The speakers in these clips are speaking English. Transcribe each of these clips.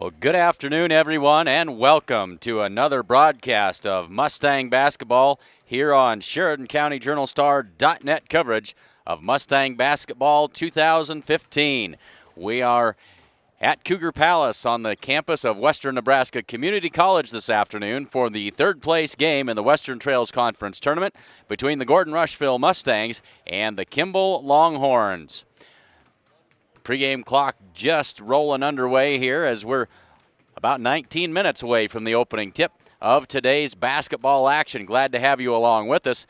Well, good afternoon, everyone, and welcome to another broadcast of Mustang basketball here on Sheridan County Journal-Star.net coverage of Mustang basketball 2015. We are at Cougar Palace on the campus of Western Nebraska Community College this afternoon for the third-place game in the Western Trails Conference Tournament between the Gordon-Rushville Mustangs and the Kimball Longhorns. Pre-game clock just rolling underway here as we're about 19 minutes away from the opening tip of today's basketball action. Glad to have you along with us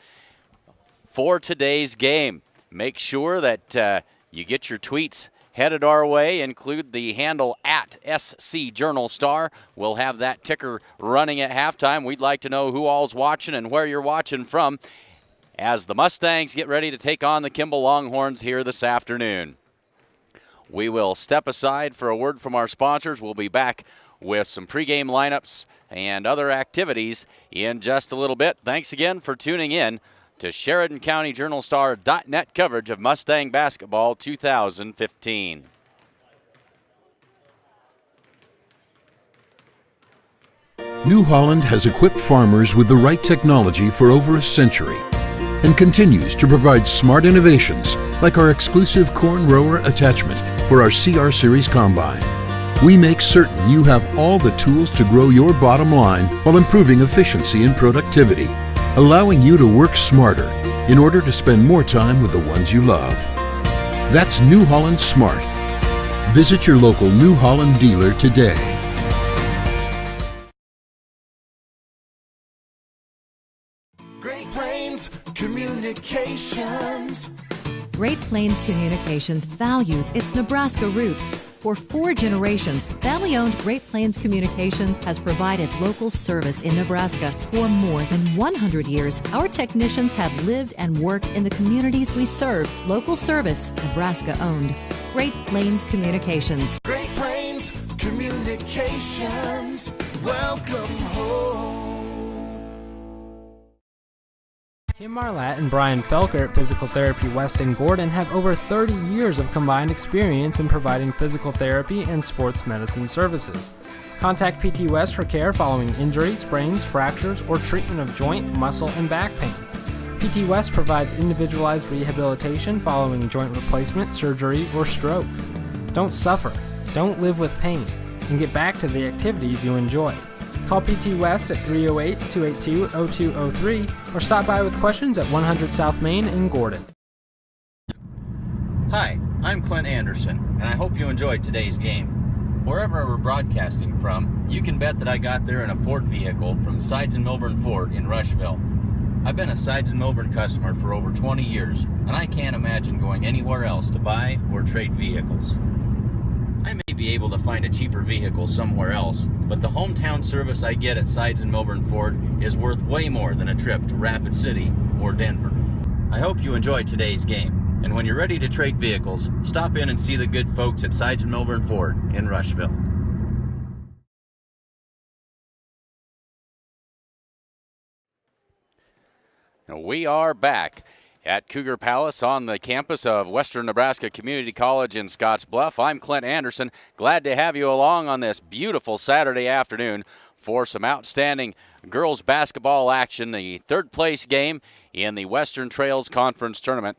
for today's game. Make sure that you get your tweets headed our way. Include the handle at SC Journal Star. We'll have that ticker running at halftime. We'd like to know who all's watching and where you're watching from as the Mustangs get ready to take on the Kimball Longhorns here this afternoon. We will step aside for a word from our sponsors. We'll be back with some pregame lineups and other activities in just a little bit. Thanks again for tuning in to Sheridan County Journal-Star.net coverage of Mustang basketball 2015. New Holland has equipped farmers with the right technology for over a century and continues to provide smart innovations like our exclusive corn rower attachment for our CR Series Combine. We make certain you have all the tools to grow your bottom line while improving efficiency and productivity, allowing you to work smarter in order to spend more time with the ones you love. That's New Holland Smart. Visit your local New Holland dealer today. Great Plains Communications. Great Plains Communications values its Nebraska roots. For 4 generations, family-owned Great Plains Communications has provided local service in Nebraska. For more than 100 years, our technicians have lived and worked in the communities we serve. Local service, Nebraska-owned. Great Plains Communications. Great Plains Communications. Welcome home. Kim Marlatt and Brian Felker at Physical Therapy West in Gordon have over 30 years of combined experience in providing physical therapy and sports medicine services. Contact PT West for care following injury, sprains, fractures, or treatment of joint, muscle, and back pain. PT West provides individualized rehabilitation following joint replacement, surgery, or stroke. Don't suffer, don't live with pain, and get back to the activities you enjoy. Call PT West at 308-282-0203 or stop by with questions at 100 South Main in Gordon. Hi, I'm Clint Anderson, and I hope you enjoyed today's game. Wherever we're broadcasting from, you can bet that I got there in a Ford vehicle from Sides & Milburn Ford in Rushville. I've been a Sides & Milburn customer for over 20 years, and I can't imagine going anywhere else to buy or trade vehicles. I may be able to find a cheaper vehicle somewhere else, but the hometown service I get at Sides & Milburn Ford is worth way more than a trip to Rapid City or Denver. I hope you enjoyed today's game, and when you're ready to trade vehicles, stop in and see the good folks at Sides & Milburn Ford in Rushville. Now we are back at Cougar Palace on the campus of Western Nebraska Community College in Scottsbluff. I'm Clint Anderson. Glad to have you along on this beautiful Saturday afternoon for some outstanding girls basketball action, the third place game in the Western Trails Conference Tournament.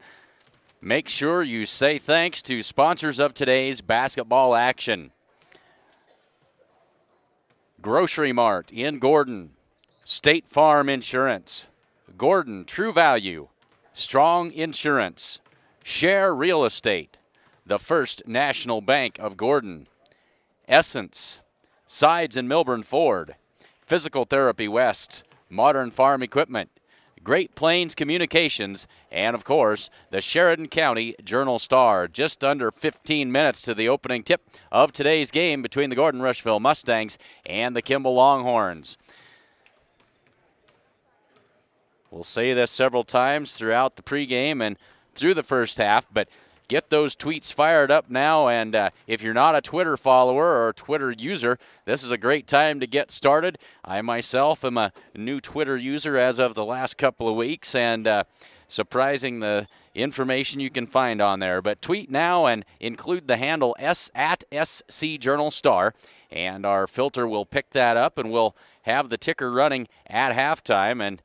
Make sure you say thanks to sponsors of today's basketball action. Grocery Mart in Gordon, State Farm Insurance, Gordon True Value, Strong Insurance, Share Real Estate, the First National Bank of Gordon, Essence, Sides & Milburn Ford, Physical Therapy West, Modern Farm Equipment, Great Plains Communications, and of course, the Sheridan County Journal-Star. Just under 15 minutes to the opening tip of today's game between the Gordon-Rushville Mustangs and the Kimball Longhorns. We'll say this several times throughout the pregame and through the first half, but get those tweets fired up now. And if you're not a Twitter follower or a Twitter user, this is a great time to get started. I myself am a new Twitter user as of the last couple of weeks, and surprising the information you can find on there. But tweet now and include the handle at SC Journal Star, and our filter will pick that up and we'll have the ticker running at halftime. And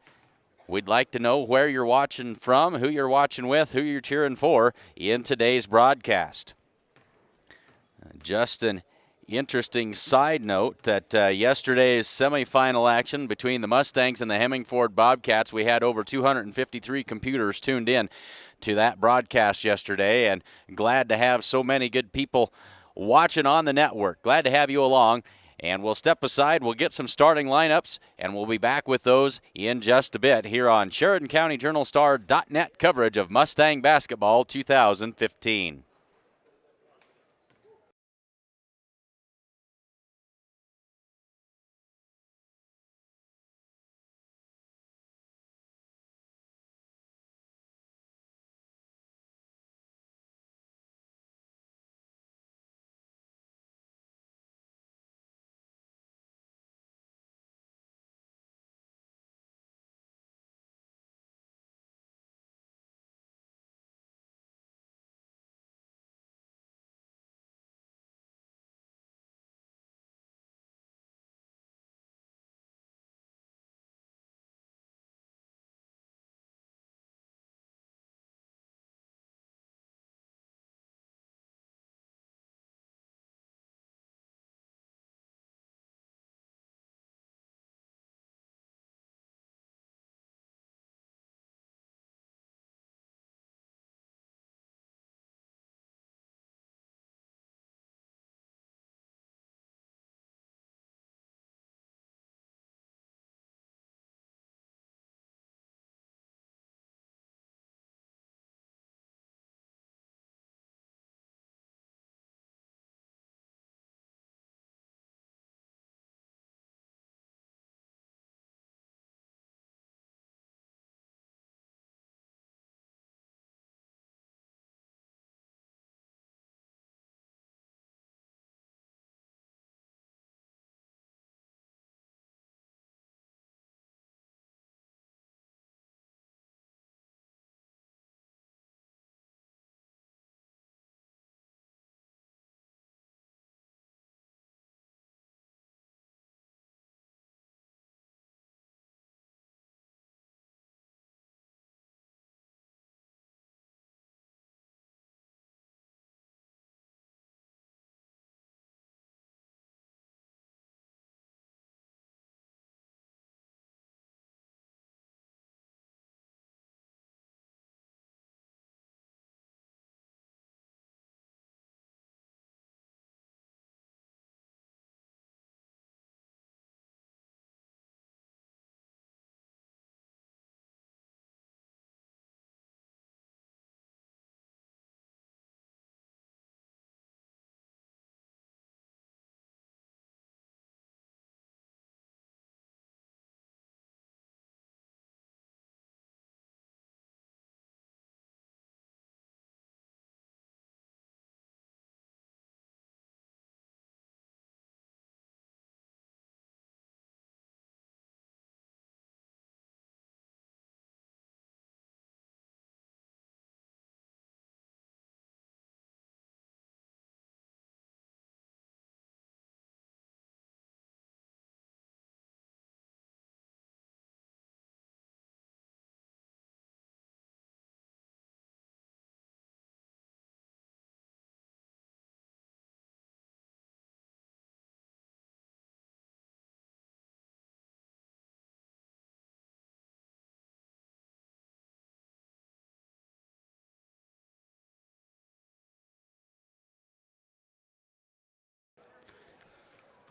we'd like to know where you're watching from, who you're watching with, who you're cheering for in today's broadcast. Just an interesting side note that yesterday's semifinal action between the Mustangs and the Hemingford Bobcats, we had over 253 computers tuned in to that broadcast yesterday, and glad to have so many good people watching on the network. Glad to have you along. And we'll step aside, we'll get some starting lineups, and we'll be back with those in just a bit here on Sheridan County Journal Star.net coverage of Mustang Basketball 2015.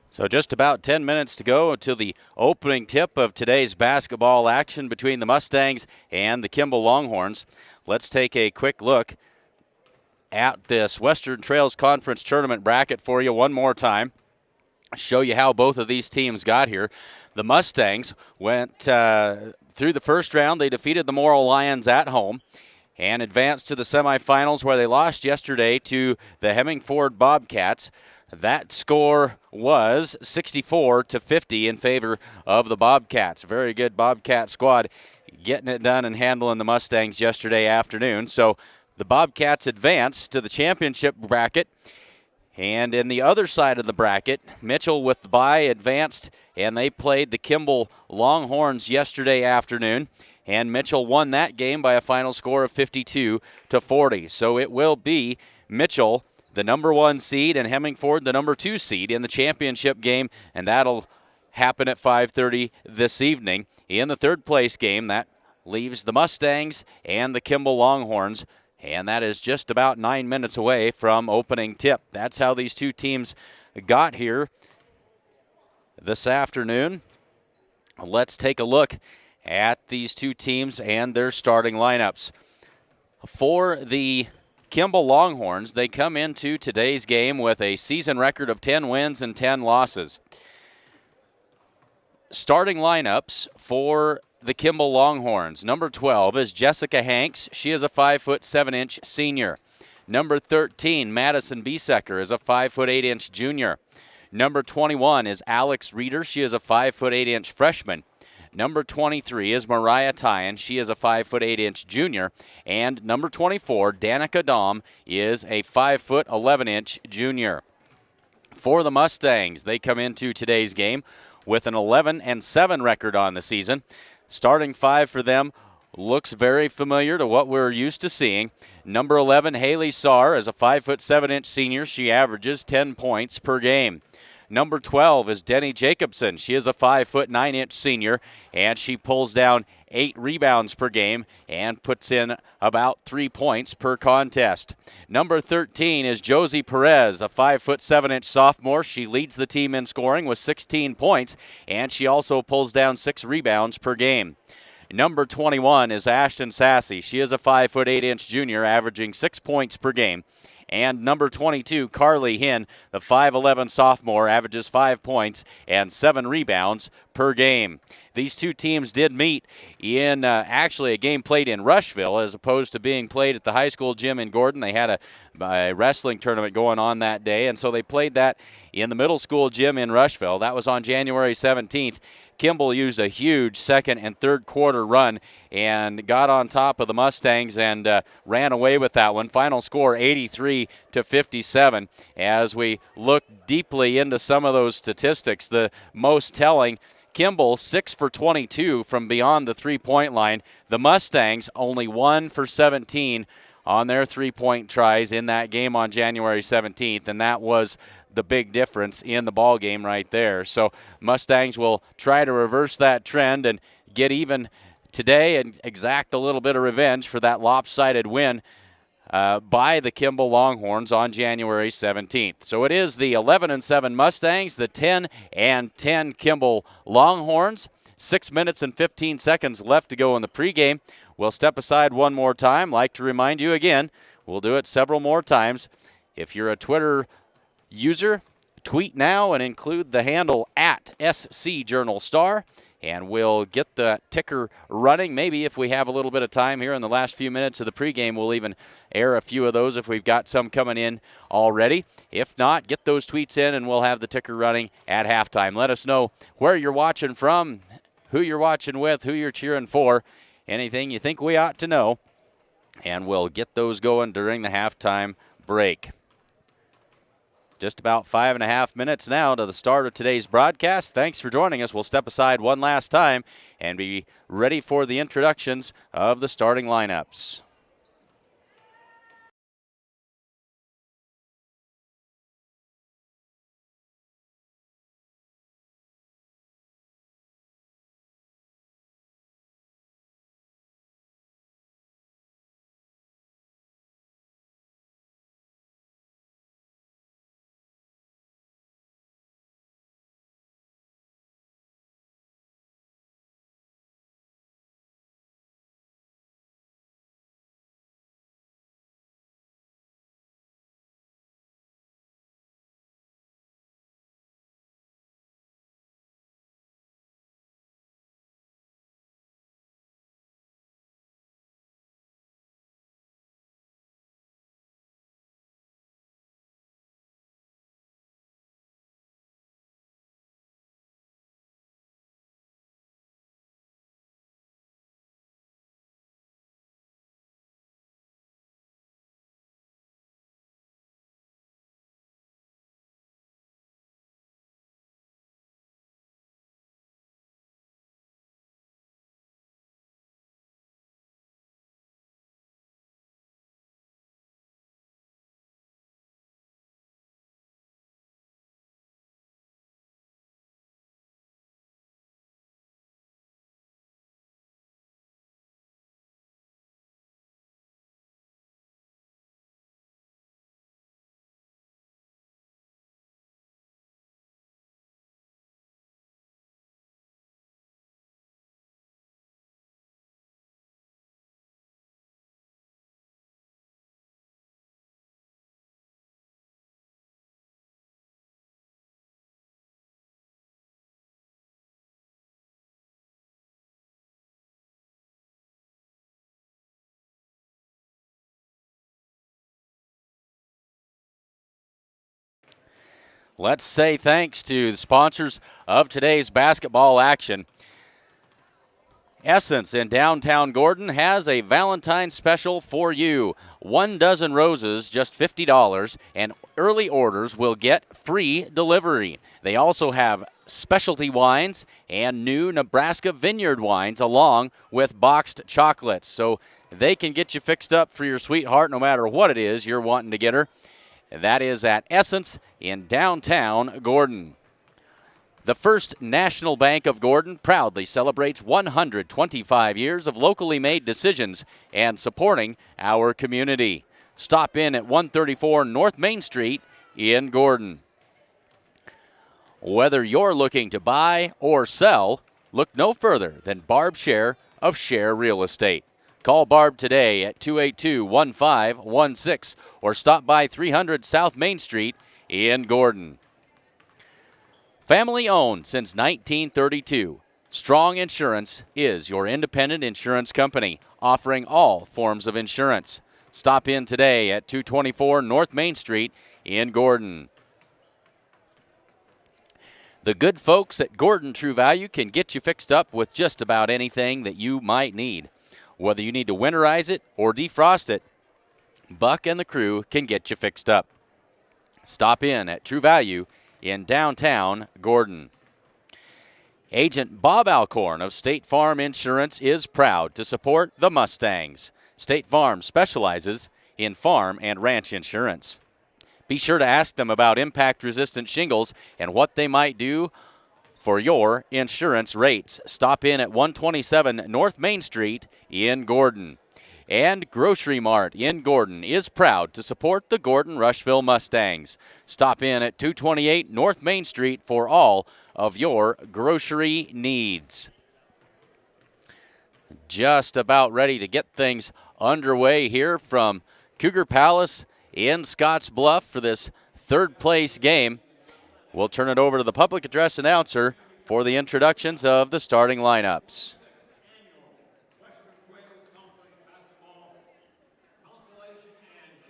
So just about 10 minutes to go until the opening tip of today's basketball action between the Mustangs and the Kimball Longhorns. Let's take a quick look at this Western Trails Conference tournament bracket for you one more time. Show you how both of these teams got here. The Mustangs went through the first round. They defeated the Morrill Lions at home and advanced to the semifinals, where they lost yesterday to the Hemingford Bobcats. That score was 64-50 in favor of the Bobcats. Very good Bobcat squad getting it done and handling the Mustangs yesterday afternoon. So the Bobcats advance to the championship bracket. And in the other side of the bracket, Mitchell with the bye advanced, and they played the Kimball Longhorns yesterday afternoon. And Mitchell won that game by a final score of 52-40. So it will be Mitchell, the number 1 seed, and Hemmingford, the number 2 seed in the championship game, and that'll happen at 5:30 this evening. In the third place game, that leaves the Mustangs and the Kimball Longhorns, and that is just about 9 minutes away from opening tip. That's how these two teams got here this afternoon. Let's take a look at these two teams and their starting lineups. For the Kimball Longhorns, they come into today's game with a season record of 10 wins and 10 losses. Starting lineups for the Kimball Longhorns. Number 12 is Jessica Hanks. She is a 5'7" senior. Number 13, Madison Biesecker, is a 5'8" junior. Number 21 is Alex Reeder. She is a 5'8" freshman. Number 23 is Mariah Tyan. She is a 5'8" junior. And number 24, Danica Dahm, is a 5'11" junior. For the Mustangs, they come into today's game with an 11-7 record on the season. Starting five for them looks very familiar to what we're used to seeing. Number 11, Haley Saar, is a 5'7" senior. She averages 10 points per game. Number 12 is Denny Jacobson. She is a 5'9" senior, and she pulls down 8 rebounds per game and puts in about 3 points per contest. Number 13 is Josie Perez, a 5'7" sophomore. She leads the team in scoring with 16 points, and she also pulls down 6 rebounds per game. Number 21 is Ashton Sassy. She is a 5'8" junior, averaging 6 points per game. And number 22, Carly Hinn, the 5'11" sophomore, averages 5 points and 7 rebounds per game. These two teams did meet in actually a game played in Rushville as opposed to being played at the high school gym in Gordon. They had a wrestling tournament going on that day, and so they played that in the middle school gym in Rushville. That was on January 17th. Kimball used a huge second and third quarter run and got on top of the Mustangs and ran away with that one. Final score 83-57. As we look deeply into some of those statistics, the most telling, Kimball 6 for 22 from beyond the three-point line. The Mustangs only 1 for 17 on their three-point tries in that game on January 17th, and that was the big difference in the ball game right there. So Mustangs will try to reverse that trend and get even today and exact a little bit of revenge for that lopsided win by the Kimball Longhorns on January 17th. So it is the 11-7 Mustangs, the 10-10 Kimball Longhorns. 6 minutes and 15 seconds left to go in the pregame. We'll step aside one more time. Like to remind you again, we'll do it several more times. If you're a Twitter user, tweet now and include the handle at SC Journal Star, and we'll get the ticker running. Maybe if we have a little bit of time here in the last few minutes of the pregame, we'll even air a few of those if we've got some coming in already. If not, get those tweets in and we'll have the ticker running at halftime. Let us know where you're watching from, who you're watching with, who you're cheering for, anything you think we ought to know, and we'll get those going during the halftime break. Just about 5.5 minutes now to the start of today's broadcast. Thanks for joining us. We'll step aside one last time and be ready for the introductions of the starting lineups. Let's say thanks to the sponsors of today's basketball action. Essence in downtown Gordon has a Valentine's special for you. 1 dozen roses, just $50, and early orders will get free delivery. They also have specialty wines and new Nebraska vineyard wines along with boxed chocolates. So they can get you fixed up for your sweetheart no matter what it is you're wanting to get her. And that is at Essence in downtown Gordon. The First National Bank of Gordon proudly celebrates 125 years of locally made decisions and supporting our community. Stop in at 134 North Main Street in Gordon. Whether you're looking to buy or sell, look no further than Barb Scher of Scher Real Estate. Call Barb today at 282-1516 or stop by 300 South Main Street in Gordon. Family owned since 1932, Strong Insurance is your independent insurance company offering all forms of insurance. Stop in today at 224 North Main Street in Gordon. The good folks at Gordon True Value can get you fixed up with just about anything that you might need. Whether you need to winterize it or defrost it, Buck and the crew can get you fixed up. Stop in at True Value in downtown Gordon. Agent Bob Alcorn of State Farm Insurance is proud to support the Mustangs. State Farm specializes in farm and ranch insurance. Be sure to ask them about impact-resistant shingles and what they might do for your insurance rates. Stop in at 127 North Main Street in Gordon. And Grocery Mart in Gordon is proud to support the Gordon-Rushville Mustangs. Stop in at 228 North Main Street for all of your grocery needs. Just about ready to get things underway here from Cougar Palace in Scotts Bluff for this third place game. We'll turn it over to the public address announcer for the introductions of the starting lineups.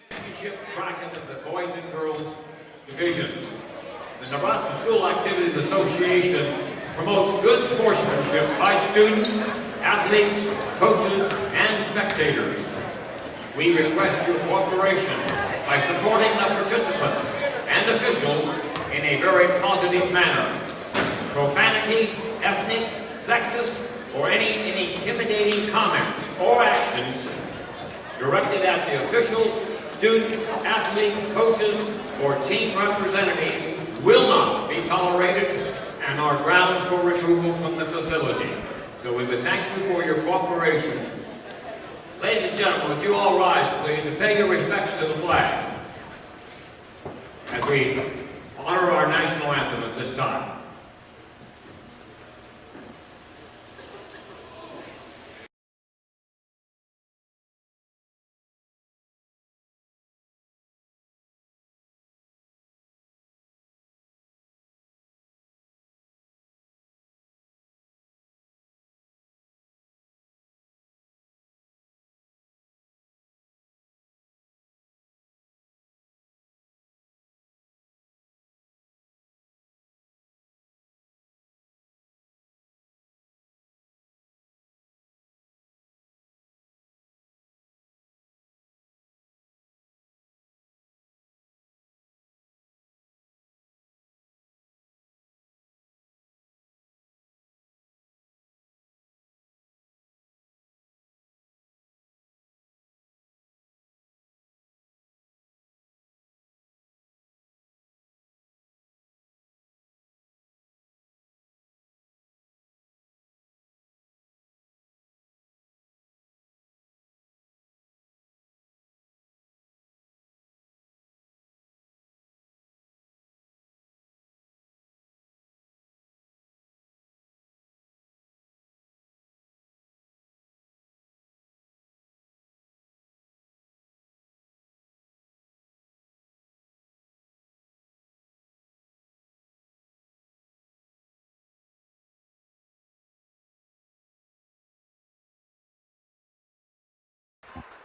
Championship bracket of the boys and girls divisions. The Nebraska School Activities Association promotes good sportsmanship by students, athletes, coaches, and spectators. We request your cooperation by supporting the participants and officials in a very positive manner. Profanity, ethnic, sexist, or any intimidating comments or actions directed at the officials, students, athletes, coaches, or team representatives will not be tolerated and are grounds for removal from the facility. So we would thank you for your cooperation. Ladies and gentlemen, would you all rise, please, and pay your respects to the flag as we honor our national anthem at this time.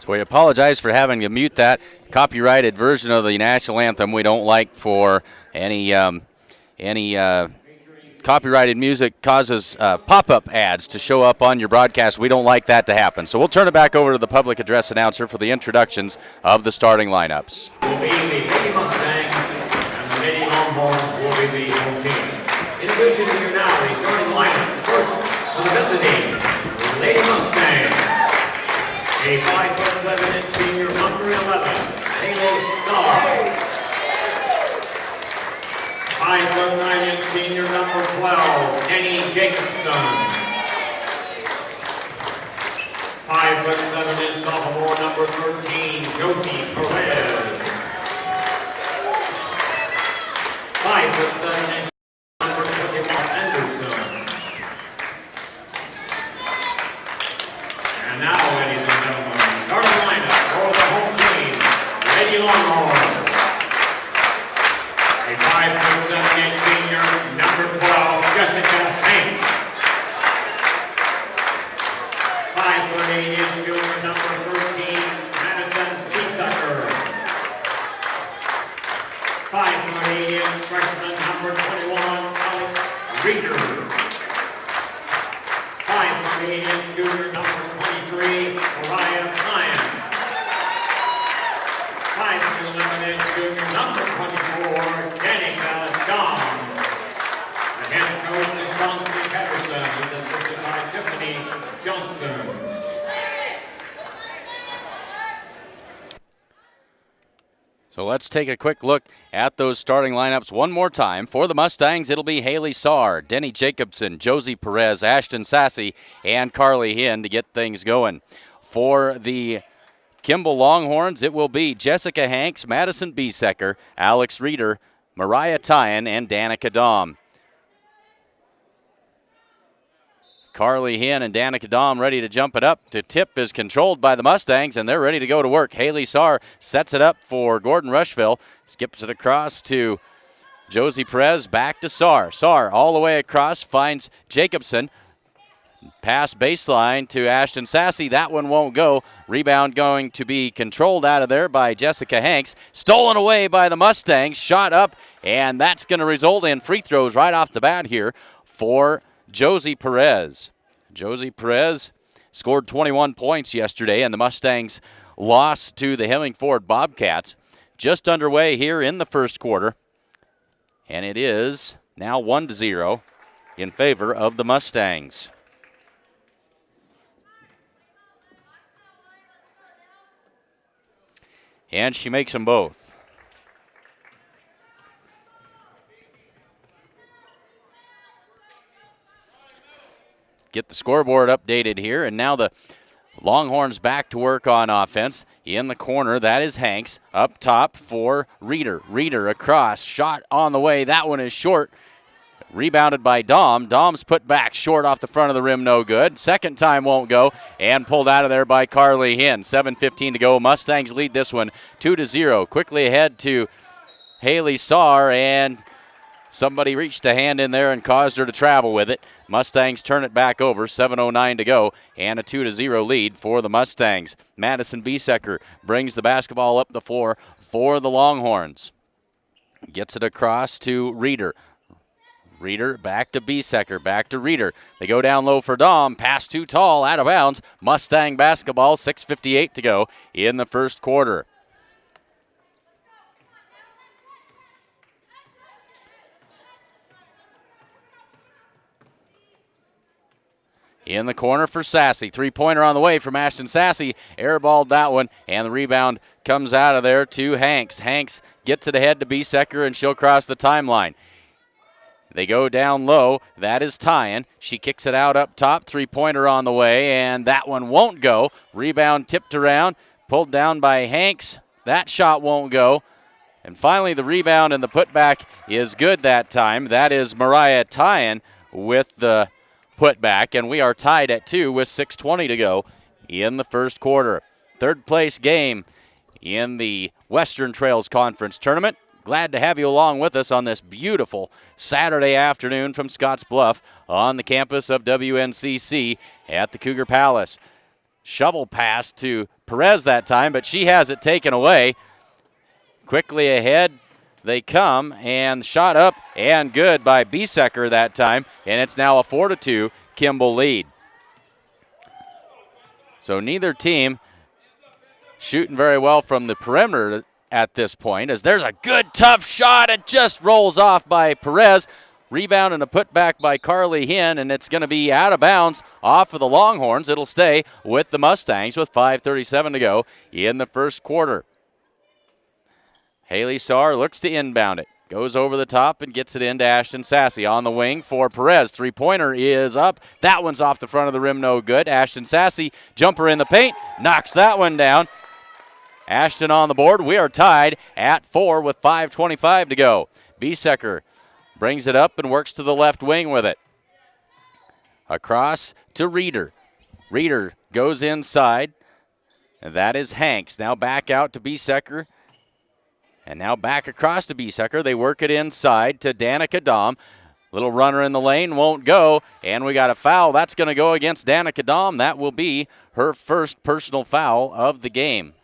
So we apologize for having to mute that copyrighted version of the national anthem. We don't like for any copyrighted music causes pop-up ads to show up on your broadcast. We don't like that to happen. So we'll turn it back over to the public address announcer for the introductions of the starting lineups. Will be the Lady Mustangs and the Lady Longhorns will be the home team. Introducing to you now the starting lineup. First, for the visiting Lady Mustangs. A 5'7" senior, number 11, Haley Czar. 5'9" senior, number 12, Denny Jacobson. 5'7" sophomore, number 13, Josie Perez. 5'7" number 25, Anderson. And now, ladies and gentlemen, starting lineup for the home team, Lady Longhorns. A 5'7" senior, number 12, Jessica Hanks. 5'8" junior, number 13, Madison Beesucker. 5'8" freshman, number 21, Alex Reeder. 5'8" junior, number 23, Mariah Ryan. 5'11" junior, number 24, Danica Dahm. The head coach is Chauncey Patterson, with assisted by Tiffany Johnson. So let's take a quick look at those starting lineups one more time. For the Mustangs, it'll be Haley Czar, Denny Jacobson, Josie Perez, Ashton Sassy, and Carly Hinn to get things going. For the Kimball Longhorns, it will be Jessica Hanks, Madison Beesecker, Alex Reeder, Mariah Tyan, and Danica Dahm. Carly Hinn and Danica Dahm ready to jump it up. The tip is controlled by the Mustangs, and they're ready to go to work. Haley Czar sets it up for Gordon-Rushville. Skips it across to Josie Perez, back to Czar. Czar all the way across, finds Jacobson. Pass baseline to Ashton Sassy. That one won't go. Rebound going to be controlled out of there by Jessica Hanks. Stolen away by the Mustangs. Shot up, and that's going to result in free throws right off the bat here for Josie Perez. Josie Perez scored 21 points yesterday, and the Mustangs lost to the Hemmingford Bobcats. Just underway here in the first quarter, and it is now 1-0 in favor of the Mustangs. And she makes them both. Get the scoreboard updated here, and now the Longhorns back to work on offense. In the corner, that is Hanks. Up top for Reeder. Reeder across, shot on the way. That one is short. Rebounded by Dahm. Dahm's put back short off the front of the rim, no good. Second time won't go, and pulled out of there by Carly Hinn. 7:15 to go. Mustangs lead this one 2-0. Quickly ahead to Haley Czar, and somebody reached a hand in there and caused her to travel with it. Mustangs turn it back over, 7:09 to go, and a 2-0 lead for the Mustangs. Madison Beesecker brings the basketball up the floor for the Longhorns. Gets it across to Reeder. Reeder back to Beesecker, back to Reeder. They go down low for Dahm. Pass too tall, out of bounds. Mustang basketball, 6:58 to go in the first quarter. In the corner for Sassy. Three-pointer on the way from Ashton Sassy. Airballed that one, and the rebound comes out of there to Hanks. Hanks gets it ahead to Beesecker, and she'll cross the timeline. They go down low. That is Tyan. She kicks it out up top. Three-pointer on the way, and that one won't go. Rebound tipped around, pulled down by Hanks. That shot won't go. And finally, the rebound and the putback is good that time. That is Mariah Tyan with the putback, and we are tied at 2 with 6:20 to go in the first quarter. Third place game in the Western Trails Conference Tournament. Glad to have you along with us on this beautiful Saturday afternoon from Scotts Bluff on the campus of WNCC at the Cougar Palace. shovel pass to Perez that time, but she has it taken away. Quickly ahead they come, and shot up and good by Biesecker that time, and it's now a 4-2 Kimball lead. So neither team shooting very well from the perimeter at this point, as there's a good tough shot. It just rolls off by Perez. Rebound and a putback by Carly Hinn, and it's going to be out of bounds off of the Longhorns. It'll stay with the Mustangs with 5:37 to go in the first quarter. Haley Saar looks to inbound it. Goes over the top and gets it into Ashton Sassy on the wing for Perez. Three-pointer is up. That one's off the front of the rim, no good. Ashton Sassy, jumper in the paint, knocks that one down. Ashton on the board. We are tied at 4 with 5:25 to go. Biesecker brings it up and works to the left wing with it. Across to Reeder. Reeder goes inside, and that is Hanks. Now back out to Biesecker. And now back across to Biesecker. They work it inside to Danica Dahm. Little runner in the lane, won't go. And we got a foul. That's going to go against Danica Dahm. That will be her first personal foul of the game.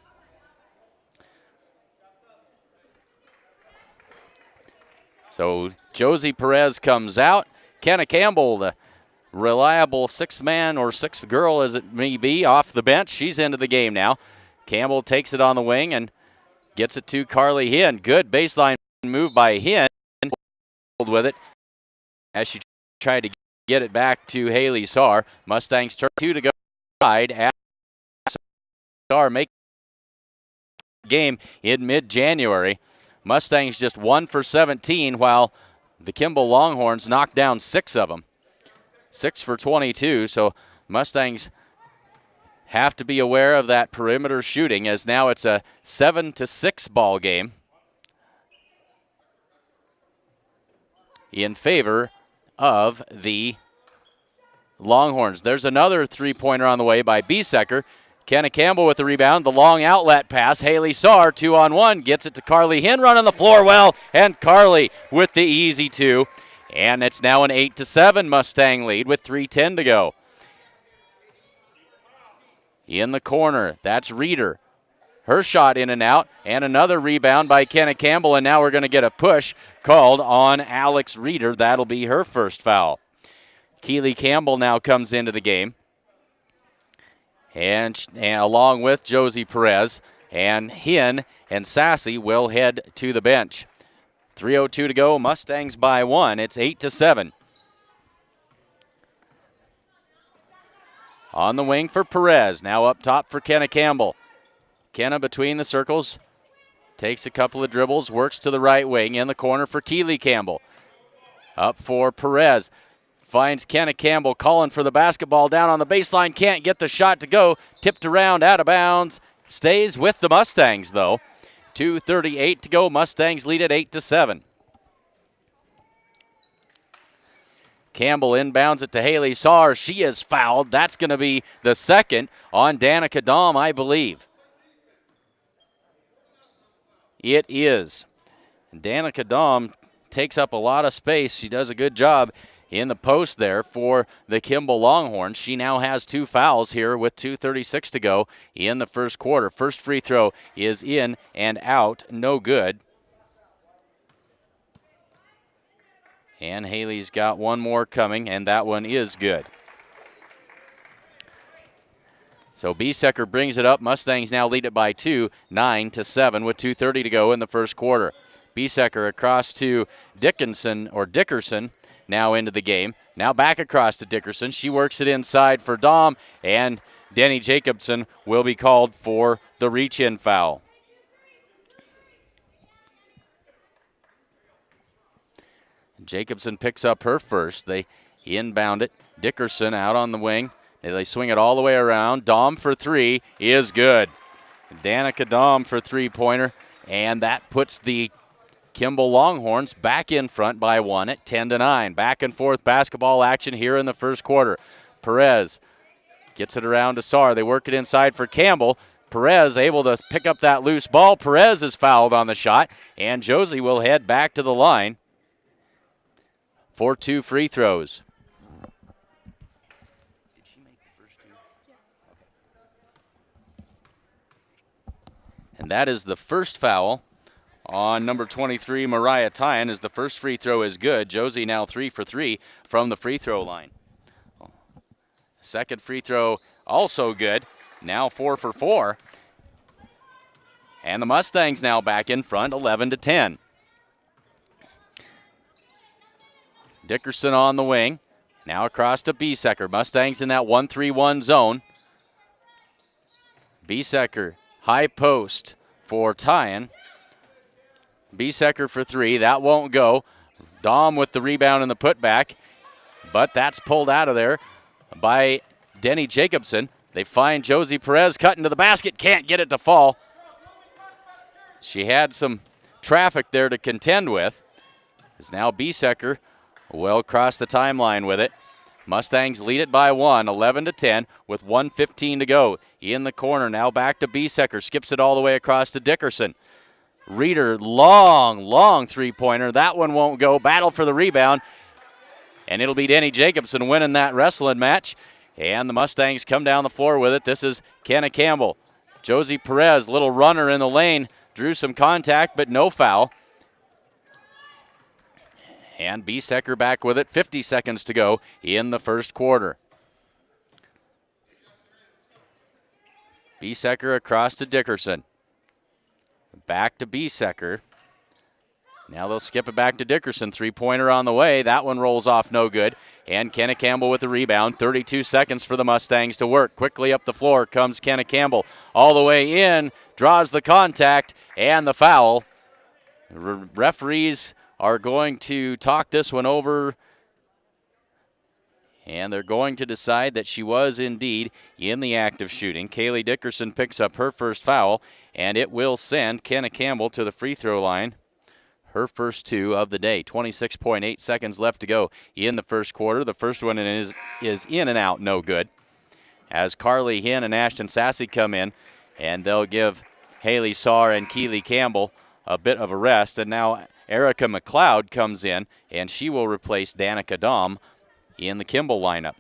So Josie Perez comes out. Kenna Campbell, the reliable sixth man or sixth girl as it may be, off the bench. She's into the game now. Campbell takes it on the wing and gets it to Carly Hinn. Good baseline move by Hinn with it as she tried to get it back to Haley Saar. Mustangs turn 2 to go. At Saar make game in mid-January. Mustangs just 1 for 17, while the Kimball Longhorns knocked down 6 of them. 6 for 22, so Mustangs have to be aware of that perimeter shooting, as now it's a 7-6 ball game in favor of the Longhorns. There's another three-pointer on the way by Biesecker. Kenna Campbell with the rebound, the long outlet pass. Haley Saar, 2-on-1, gets it to Carly Hinn, running the floor well, and Carly with the easy 2. And it's now an 8-7 Mustang lead with 3:10 to go. In the corner, that's Reeder. Her shot in and out, and another rebound by Kenna Campbell, and now we're going to get a push called on Alex Reeder. That'll be her first foul. Keely Campbell now comes into the game. And along with Josie Perez, and Hinn and Sassy will head to the bench. 3:02 to go, Mustangs by 1. It's 8-7. On the wing for Perez, now up top for Kenna Campbell. Kenna between the circles, takes a couple of dribbles, works to the right wing, in the corner for Keely Campbell. Up for Perez. Finds Kenna Campbell calling for the basketball down on the baseline. Can't get the shot to go. Tipped around, out of bounds. Stays with the Mustangs, though. 2:38 to go. Mustangs lead at 8-7. Campbell inbounds it to Haley Saar. She is fouled. That's going to be the second on Danica Dahm, I believe. It is. Danica Dahm takes up a lot of space. She does a good job in the post there for the Kimball Longhorns. She now has 2 fouls here with 2:36 to go in the first quarter. First free throw is in and out, no good. And Haley's got one more coming, and that one is good. So Biesecker brings it up. Mustangs now lead it by 2, 9-7 with 2:30 to go in the first quarter. Biesecker across to Dickerson, now into the game. Now back across to Dickerson. She works it inside for Dahm, and Denny Jacobson will be called for the reach-in foul. Jacobson picks up her first. They inbound it. Dickerson out on the wing. They swing it all the way around. Dahm for 3 is good. Danica Dahm for three-pointer, and that puts the Kimball Longhorns back in front by 1 at 10-9. Back and forth basketball action here in the first quarter. Perez gets it around to Saar. They work it inside for Campbell. Perez able to pick up that loose ball. Perez is fouled on the shot, and Josie will head back to the line for 2 free throws. Did she make the first 2? Okay. And that is the first foul on number 23, Mariah Tyan, as the first free throw is good. Josie now 3 for 3 from the free throw line. Second free throw also good. Now 4 for 4. And the Mustangs now back in front, 11-10. Dickerson on the wing. Now across to Biesecker. Mustangs in that 1-3-1 zone. Biesecker, high post for Tyan. Biesecker for 3. That won't go. Dom with the rebound and the putback. But that's pulled out of there by Denny Jacobson. They find Josie Perez cutting to the basket. Can't get it to fall. She had some traffic there to contend with. As now Biesecker will cross the timeline with it. Mustangs lead it by 1, 11-10, with 1:15 to go. In the corner, now back to Biesecker. Skips it all the way across to Dickerson. Reeder, long three-pointer. That one won't go. Battle for the rebound. And it'll be Denny Jacobson winning that wrestling match. And the Mustangs come down the floor with it. This is Kenna Campbell. Josie Perez, little runner in the lane. Drew some contact, but no foul. And Biesecker back with it. 50 seconds to go in the first quarter. Biesecker across to Dickerson. Back to Biesecker. Now they'll skip it back to Dickerson. Three-pointer on the way. That one rolls off no good. And Kenna Campbell with the rebound. 32 seconds for the Mustangs to work. Quickly up the floor comes Kenna Campbell. All the way in. Draws the contact and the foul. Referees are going to talk this one over, and they're going to decide that she was indeed in the act of shooting. Kaylee Dickerson picks up her first foul, and it will send Kenna Campbell to the free throw line. Her first 2 of the day. 26.8 seconds left to go in the first quarter. The first one is in and out, no good. As Carly Hinn and Ashton Sassy come in, and they'll give Haley Saar and Keely Campbell a bit of a rest. And now Erica McLeod comes in, and she will replace Danica Dom in the Kimball lineup.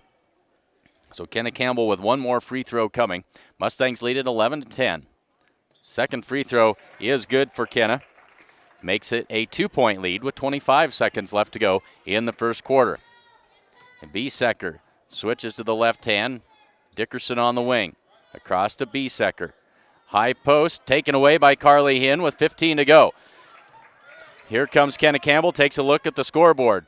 So Kenna Campbell with one more free throw coming. Mustangs lead it 11-10. Second free throw is good for Kenna. Makes it a 2-point lead with 25 seconds left to go in the first quarter. And Biesecker switches to the left hand. Dickerson on the wing. Across to Biesecker. High post taken away by Carly Hinn with 15 to go. Here comes Kenna Campbell, takes a look at the scoreboard.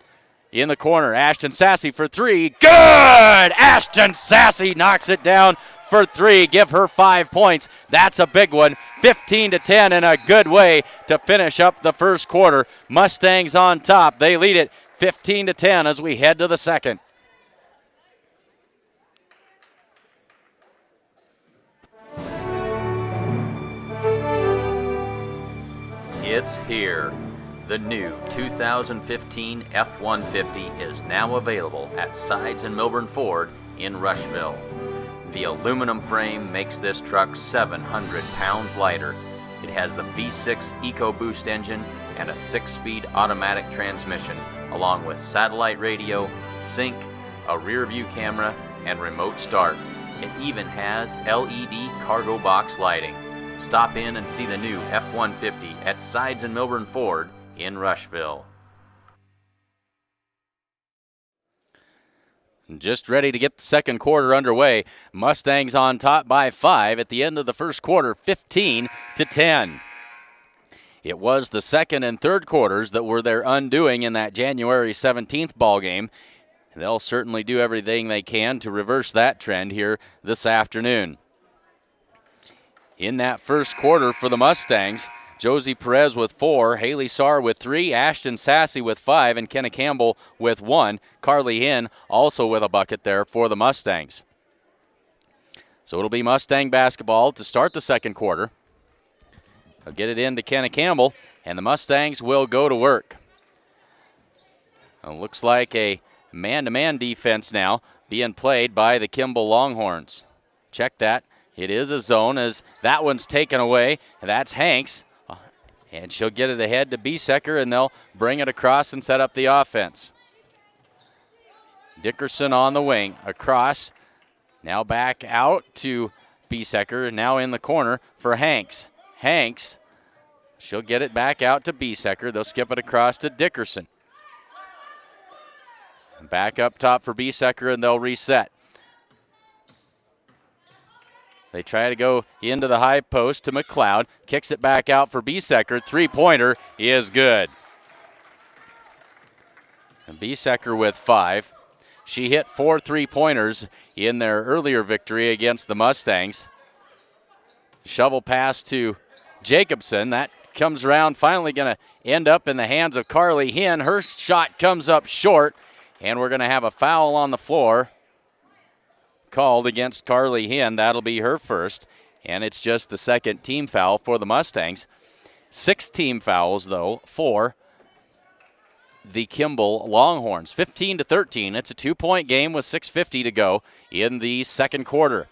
In the corner, Ashton Sassy for 3. Good! Ashton Sassy knocks it down for 3. Give her 5 points. That's a big one. 15-10 in a good way to finish up the first quarter. Mustangs on top. They lead it 15-10 as we head to the second. It's here. The new 2015 F-150 is now available at Sides and Milburn Ford in Rushville. The aluminum frame makes this truck 700 pounds lighter. It has the V6 EcoBoost engine and a 6-speed automatic transmission, along with satellite radio, sync, a rear view camera, and remote start. It even has LED cargo box lighting. Stop in and see the new F-150 at Sides and Milburn Ford in Rushville. Just ready to get the second quarter underway. Mustangs on top by 5 at the end of the first quarter, 15-10. It was the second and third quarters that were their undoing in that January 17th ball game. They'll certainly do everything they can to reverse that trend here this afternoon. In that first quarter for the Mustangs, Josie Perez with 4, Haley Saar with 3, Ashton Sassy with 5, and Kenna Campbell with 1. Carly Hinn also with a bucket there for the Mustangs. So it'll be Mustang basketball to start the second quarter. They'll get it into Kenna Campbell, and the Mustangs will go to work. It looks like a man-to-man defense now being played by the Kimball Longhorns. Check that. It is a zone as that one's taken away. That's Hanks. And she'll get it ahead to Biesecker, and they'll bring it across and set up the offense. Dickerson on the wing. Across. Now back out to Biesecker. Now in the corner for Hanks. Hanks. She'll get it back out to Biesecker. They'll skip it across to Dickerson. Back up top for Biesecker, and they'll reset. They try to go into the high post to McLeod. Kicks it back out for Biesecker. Three-pointer is good. And Biesecker with 5. She hit 4 3-pointers in their earlier victory against the Mustangs. Shovel pass to Jacobson. That comes around, finally going to end up in the hands of Carly Hinn. Her shot comes up short, and we're going to have a foul on the floor called against Carly Hinn. That'll be her first, and it's just the second team foul for the Mustangs. 6 team fouls, though, for the Kimball Longhorns. 15-13. It's a 2-point game with 6:50 to go in the second quarter.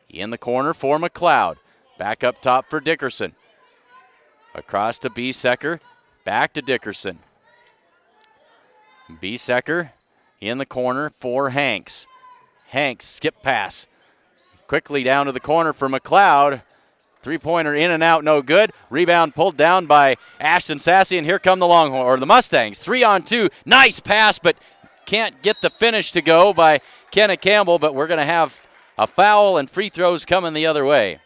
In the corner for McLeod. Back up top for Dickerson. Across to Biesecker. Back to Dickerson. Biesecker in the corner for Hanks. Hanks, skip pass. Quickly down to the corner for McLeod. Three-pointer in and out, no good. Rebound pulled down by Ashton Sassy, and here come the Longhorns, or the Mustangs. 3-on-2, nice pass, but can't get the finish to go by Kenna Campbell, but we're going to have a foul and free throws coming the other way.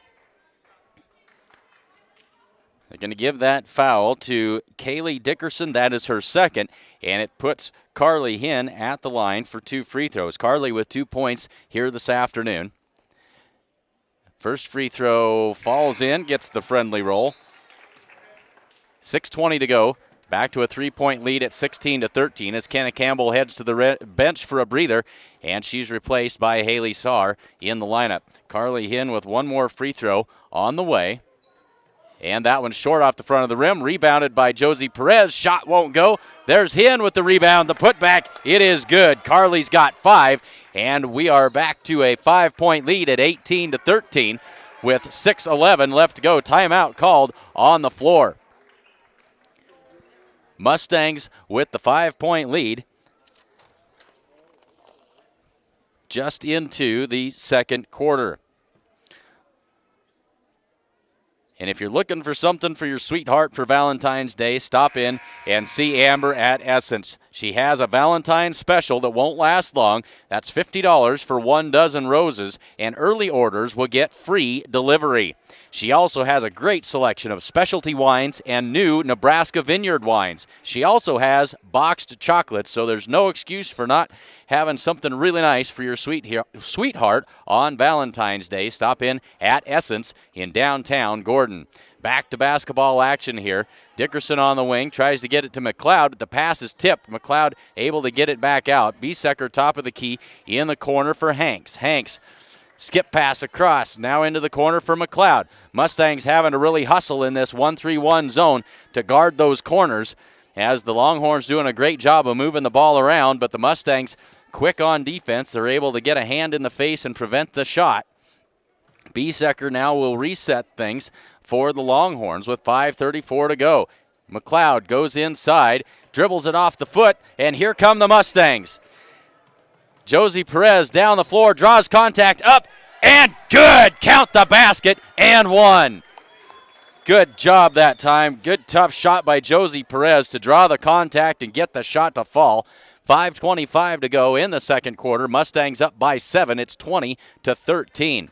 They're going to give that foul to Kaylee Dickerson. That is her second, and it puts Carly Hinn at the line for 2 free throws. Carly with 2 points here this afternoon. First free throw falls in, gets the friendly roll. 6:20 to go. Back to a 3-point lead at 16-13 as Kenna Campbell heads to the bench for a breather, and she's replaced by Haley Saar in the lineup. Carly Hinn with 1 more free throw on the way. And that one's short off the front of the rim. Rebounded by Josie Perez. Shot won't go. There's Hinn with the rebound. The putback, it is good. Carly's got 5. And we are back to a 5-point lead at 18-13 with 6:11 left to go. Timeout called on the floor. Mustangs with the 5-point lead. Just into the second quarter. And if you're looking for something for your sweetheart for Valentine's Day, stop in and see Amber at Essence. She has a Valentine's special that won't last long. That's $50 for 1 dozen roses, and early orders will get free delivery. She also has a great selection of specialty wines and new Nebraska vineyard wines. She also has boxed chocolates, so there's no excuse for not having something really nice for your sweetheart on Valentine's Day. Stop in at Essence in downtown Gordon. Back to basketball action here. Dickerson on the wing, tries to get it to McLeod, but the pass is tipped. McLeod able to get it back out. Biesecker top of the key in the corner for Hanks. Hanks, skip pass across, now into the corner for McLeod. Mustangs having to really hustle in this 1-3-1 zone to guard those corners, as the Longhorns doing a great job of moving the ball around, but the Mustangs quick on defense. They're able to get a hand in the face and prevent the shot. Biesecker now will reset things for the Longhorns with 5:34 to go. McLeod goes inside, dribbles it off the foot, and here come the Mustangs. Josie Perez down the floor, draws contact up, and good! Count the basket, and 1. Good job that time. Good tough shot by Josie Perez to draw the contact and get the shot to fall. 5:25 to go in the second quarter. Mustangs up by 7. It's 20-13.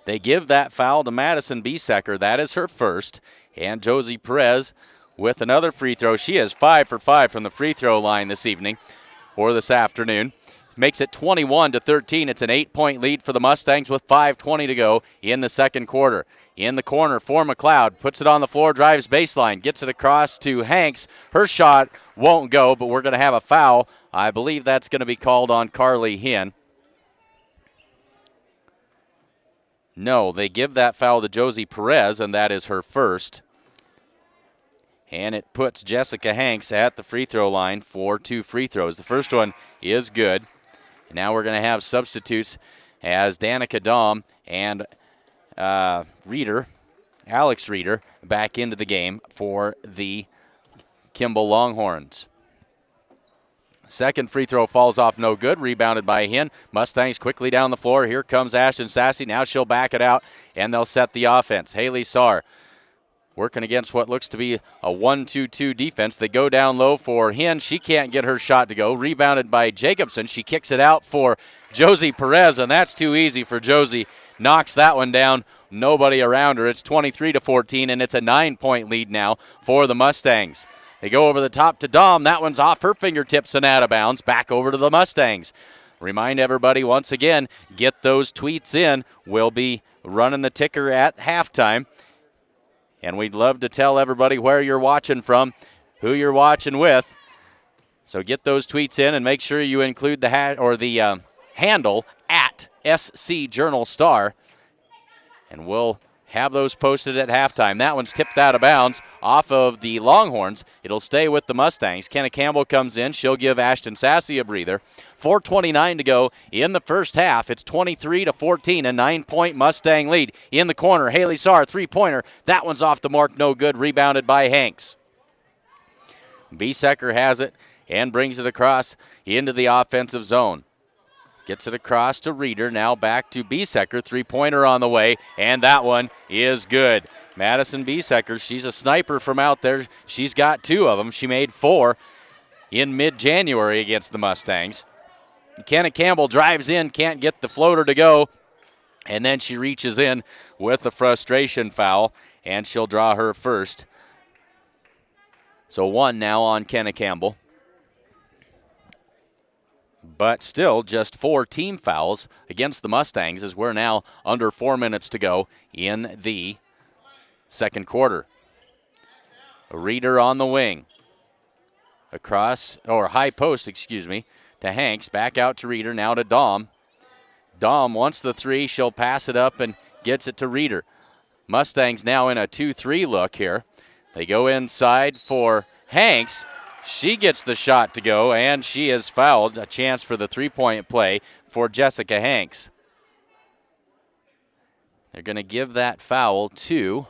They give that foul to Madison Biesecker. That is her first. And Josie Perez with another free throw. She is 5 for 5 from the free throw line this evening or this afternoon. Makes it 21-13. It's an 8-point lead for the Mustangs with 5:20 to go in the second quarter. In the corner for McLeod. Puts it on the floor, drives baseline. Gets it across to Hanks. Her shot won't go, but we're going to have a foul. I believe that's going to be called on Carly Hinn. No, they give that foul to Josie Perez, and that is her first. And it puts Jessica Hanks at the free throw line for 2 free throws. The first one is good. And now we're going to have substitutes as Danica Dahm and Alex Reeder, back into the game for the Kimball Longhorns. Second free throw falls off, no good. Rebounded by Hen. Mustangs quickly down the floor. Here comes Ashton Sassy. Now she'll back it out, and they'll set the offense. Haley Saar working against what looks to be a 1-2-2 defense. They go down low for Hen. She can't get her shot to go. Rebounded by Jacobson. She kicks it out for Josie Perez, and that's too easy for Josie. Knocks that one down. Nobody around her. It's 23-14, and it's a 9-point lead now for the Mustangs. They go over the top to Dom. That one's off her fingertips and out of bounds. Back over to the Mustangs. Remind everybody once again, get those tweets in. We'll be running the ticker at halftime. And we'd love to tell everybody where you're watching from, who you're watching with. So get those tweets in and make sure you include the handle at SC Journal Star. And we'll have those posted at halftime. That one's tipped out of bounds off of the Longhorns. It'll stay with the Mustangs. Kenna Campbell comes in. She'll give Ashton Sassy a breather. 4:29 to go in the first half. It's 23-14, a 9-point Mustang lead. In the corner, Haley Saar, three-pointer. That one's off the mark, no good. Rebounded by Hanks. Biesecker has it and brings it across into the offensive zone. Gets it across to Reeder, now back to Biesecker. Three-pointer on the way, and that one is good. Madison Biesecker, she's a sniper from out there. She's got 2 of them. She made 4 in mid-January against the Mustangs. Kenna Campbell drives in, can't get the floater to go, and then she reaches in with a frustration foul, and she'll draw her first. So 1 now on Kenna Campbell. But still just 4 team fouls against the Mustangs as we're now under 4 minutes to go in the second quarter. A Reeder on the wing. High post, to Hanks. Back out to Reeder, now to Dom. Dom wants the 3. She'll pass it up and gets it to Reeder. Mustangs now in a 2-3 look here. They go inside for Hanks. She gets the shot to go, and she is fouled. A chance for the three-point play for Jessica Hanks. They're going to give that foul to...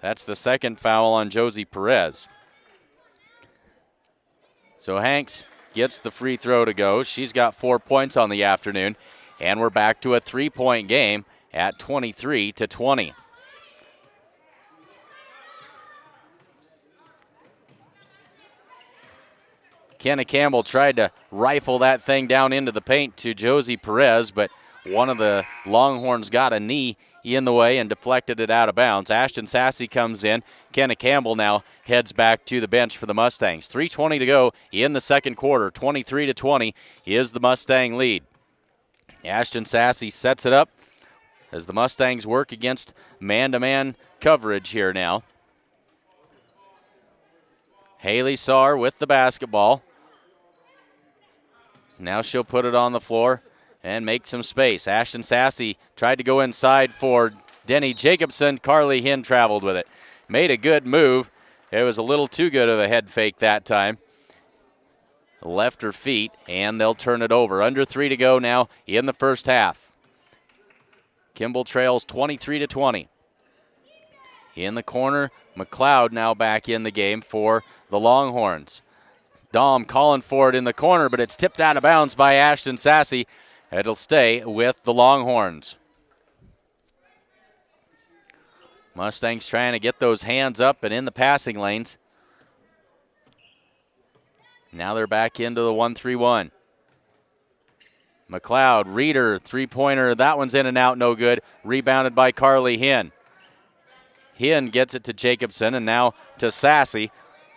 That's the second foul on Josie Perez. So Hanks gets the free throw to go. She's got 4 points on the afternoon, and we're back to a 3-point game at 23-20. Kenna Campbell tried to rifle that thing down into the paint to Josie Perez, but one of the Longhorns got a knee in the way and deflected it out of bounds. Ashton Sassy comes in. Kenna Campbell now heads back to the bench for the Mustangs. 3:20 to go in the second quarter. 23-20 is the Mustang lead. Ashton Sassy sets it up as the Mustangs work against man-to-man coverage here now. Haley Saar with the basketball. Now she'll put it on the floor and make some space. Ashton Sassy tried to go inside for Denny Jacobson. Carly Hinn traveled with it. Made a good move. It was a little too good of a head fake that time. Left her feet, and they'll turn it over. Under 3 to go now in the first half. Kimball trails 23-20. In the corner, McLeod now back in the game for the Longhorns. Dom calling for it in the corner, but it's tipped out of bounds by Ashton Sassy. It'll stay with the Longhorns. Mustangs trying to get those hands up and in the passing lanes. Now they're back into the 1-3-1. McLeod, Reeder, three-pointer. That one's in and out, no good. Rebounded by Carly Hinn. Hinn gets it to Jacobson and now to Sassy.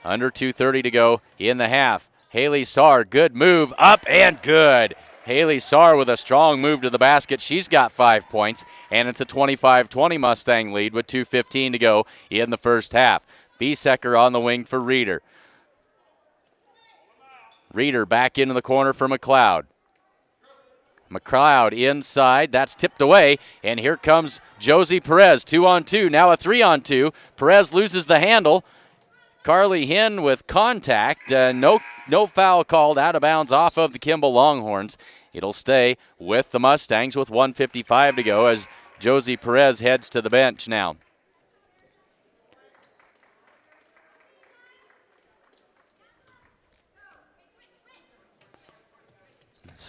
Under 2:30 to go in the half. Haley Saar, good move, up and good. Haley Saar with a strong move to the basket. She's got 5 points, and it's a 25-20 Mustang lead with 2:15 to go in the first half. Biesecker on the wing for Reeder. Reeder back into the corner for McLeod. McLeod inside, that's tipped away, and here comes Josie Perez, 2-on-2, now a 3-on-2. Perez loses the handle. Carly Hinn with contact, no foul called, out of bounds off of the Kimball Longhorns. It'll stay with the Mustangs with 1:55 to go as Josie Perez heads to the bench now.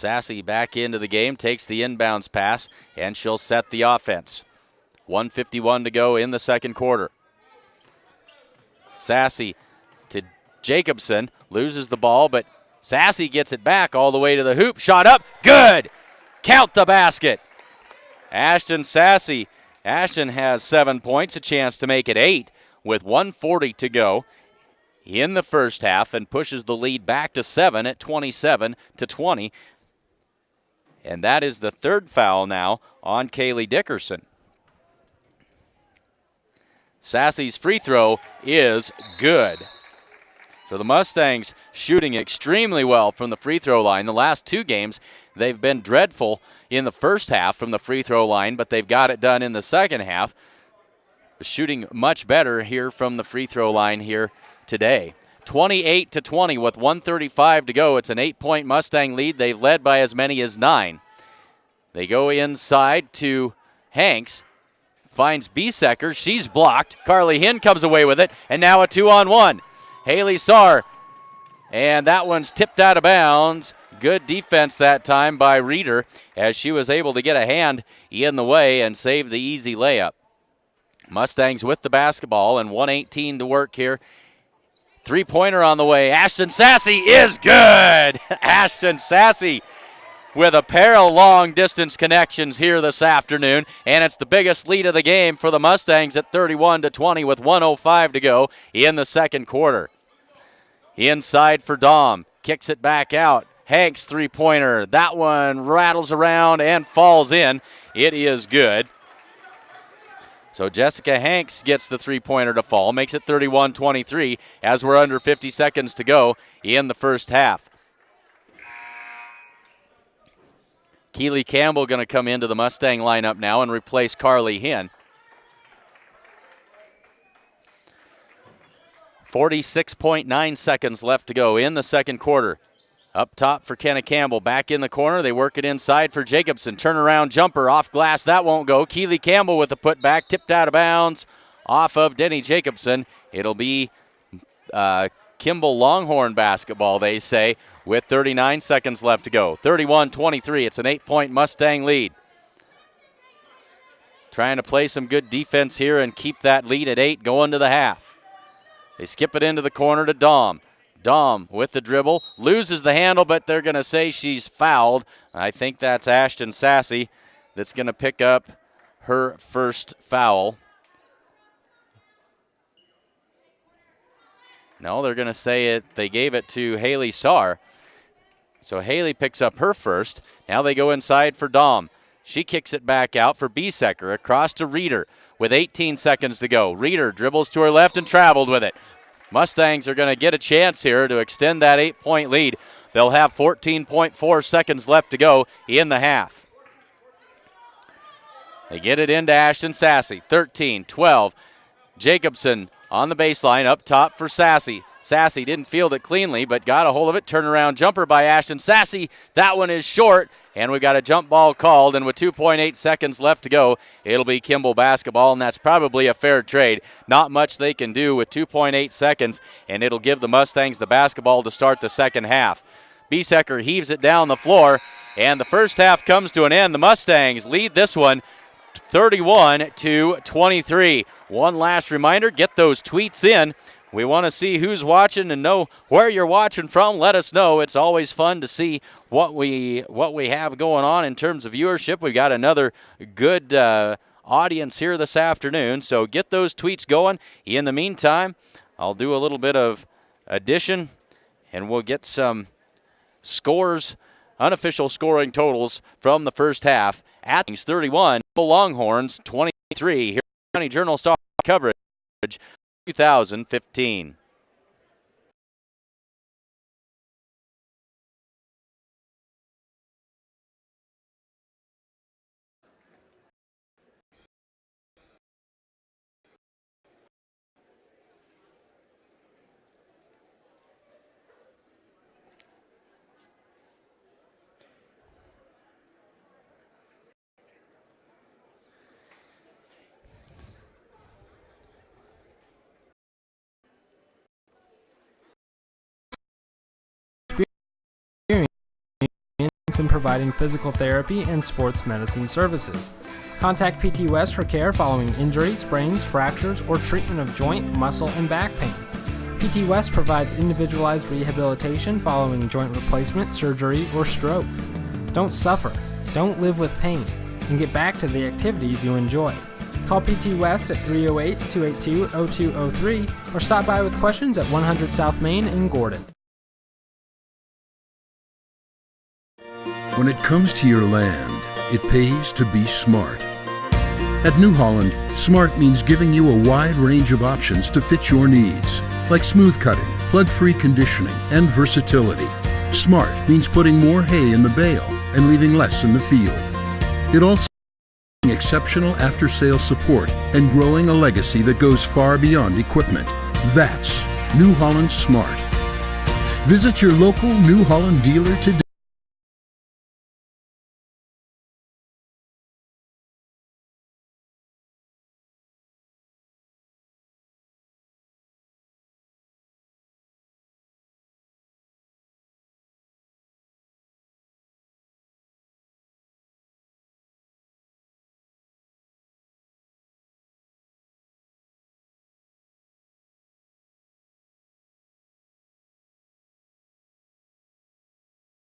Sassy back into the game, takes the inbounds pass, and she'll set the offense. 1:51 to go in the second quarter. Sassy to Jacobson, loses the ball, but Sassy gets it back all the way to the hoop. Shot up, good! Count the basket. Ashton Sassy. Ashton has 7 points, a chance to make it 8 with 1:40 to go in the first half, and pushes the lead back to 7 at 27-20. And that is the third foul now on Kaylee Dickerson. Sassy's free throw is good. So the Mustangs shooting extremely well from the free throw line. The last 2 games, they've been dreadful in the first half from the free throw line, but they've got it done in the second half. Shooting much better here from the free throw line here today. 28-20 with 1:35 to go. It's an 8-point Mustang lead. They've led by as many as 9. They go inside to Hanks. Finds Biesecker. She's blocked. Carly Hinn comes away with it, and now a 2-on-1. Haley Saar, and that one's tipped out of bounds. Good defense that time by Reeder, as she was able to get a hand in the way and save the easy layup. Mustangs with the basketball, and 1:18 to work here. Three-pointer on the way. Ashton Sassy is good. Ashton Sassy with a pair of long-distance connections here this afternoon, and it's the biggest lead of the game for the Mustangs at 31-20 with 1:05 to go in the second quarter. Inside for Dom. Kicks it back out. Hanks three-pointer. That one rattles around and falls in. It is good. So Jessica Hanks gets the three-pointer to fall, makes it 31-23 as we're under 50 seconds to go in the first half. Keely Campbell going to come into the Mustang lineup now and replace Carly Hinn. 46.9 seconds left to go in the second quarter. Up top for Kenna Campbell. Back in the corner. They work it inside for Jacobson. Turnaround jumper off glass. That won't go. Keely Campbell with the putback. Tipped out of bounds off of Denny Jacobson. It'll be Kimball Longhorn basketball, they say, with 39 seconds left to go. 31-23. It's an 8-point Mustang lead. Trying to play some good defense here and keep that lead at 8 going to the half. They skip it into the corner to Dom. Dom with the dribble, loses the handle, but they're going to say she's fouled. I think that's Ashton Sassy that's going to pick up her first foul. No, they're going to say it. They gave it to Haley Saar. So Haley picks up her first. Now they go inside for Dom. She kicks it back out for Biesecker across to Reeder with 18 seconds to go. Reeder dribbles to her left and traveled with it. Mustangs are going to get a chance here to extend that 8-point lead. They'll have 14.4 seconds left to go in the half. They get it into Ashton Sassy. 13-12. Jacobson on the baseline up top for Sassy. Sassy didn't field it cleanly, but got a hold of it. Turnaround jumper by Ashton Sassy. That one is short, and we got a jump ball called, and with 2.8 seconds left to go, it'll be Kimball basketball, and that's probably a fair trade. Not much they can do with 2.8 seconds, and it'll give the Mustangs the basketball to start the second half. Biesecker heaves it down the floor, and the first half comes to an end. The Mustangs lead this one 31-23. One last reminder, get those tweets in. We want to see who's watching and know where you're watching from. Let us know. It's always fun to see what we have going on in terms of viewership. We've got another good audience here this afternoon, so get those tweets going. In the meantime, I'll do a little bit of addition, and we'll get some scores, unofficial scoring totals from the first half. Athens 31, Longhorns 23. Here County Journal-Star coverage 2015. experience in providing physical therapy and sports medicine services. Contact PT West for care following injury, sprains, fractures, or treatment of joint, muscle, and back pain. PT West provides individualized rehabilitation following joint replacement, surgery, or stroke. Don't suffer, don't live with pain, and get back to the activities you enjoy. Call PT West at 308-282-0203 or stop by with questions at 100 South Main in Gordon. When it comes to your land, it pays to be smart. At New Holland, smart means giving you a wide range of options to fit your needs, like smooth cutting, plug-free conditioning, and versatility. Smart means putting more hay in the bale and leaving less in the field. It also means exceptional after-sales support and growing a legacy that goes far beyond equipment. That's New Holland Smart. Visit your local New Holland dealer today.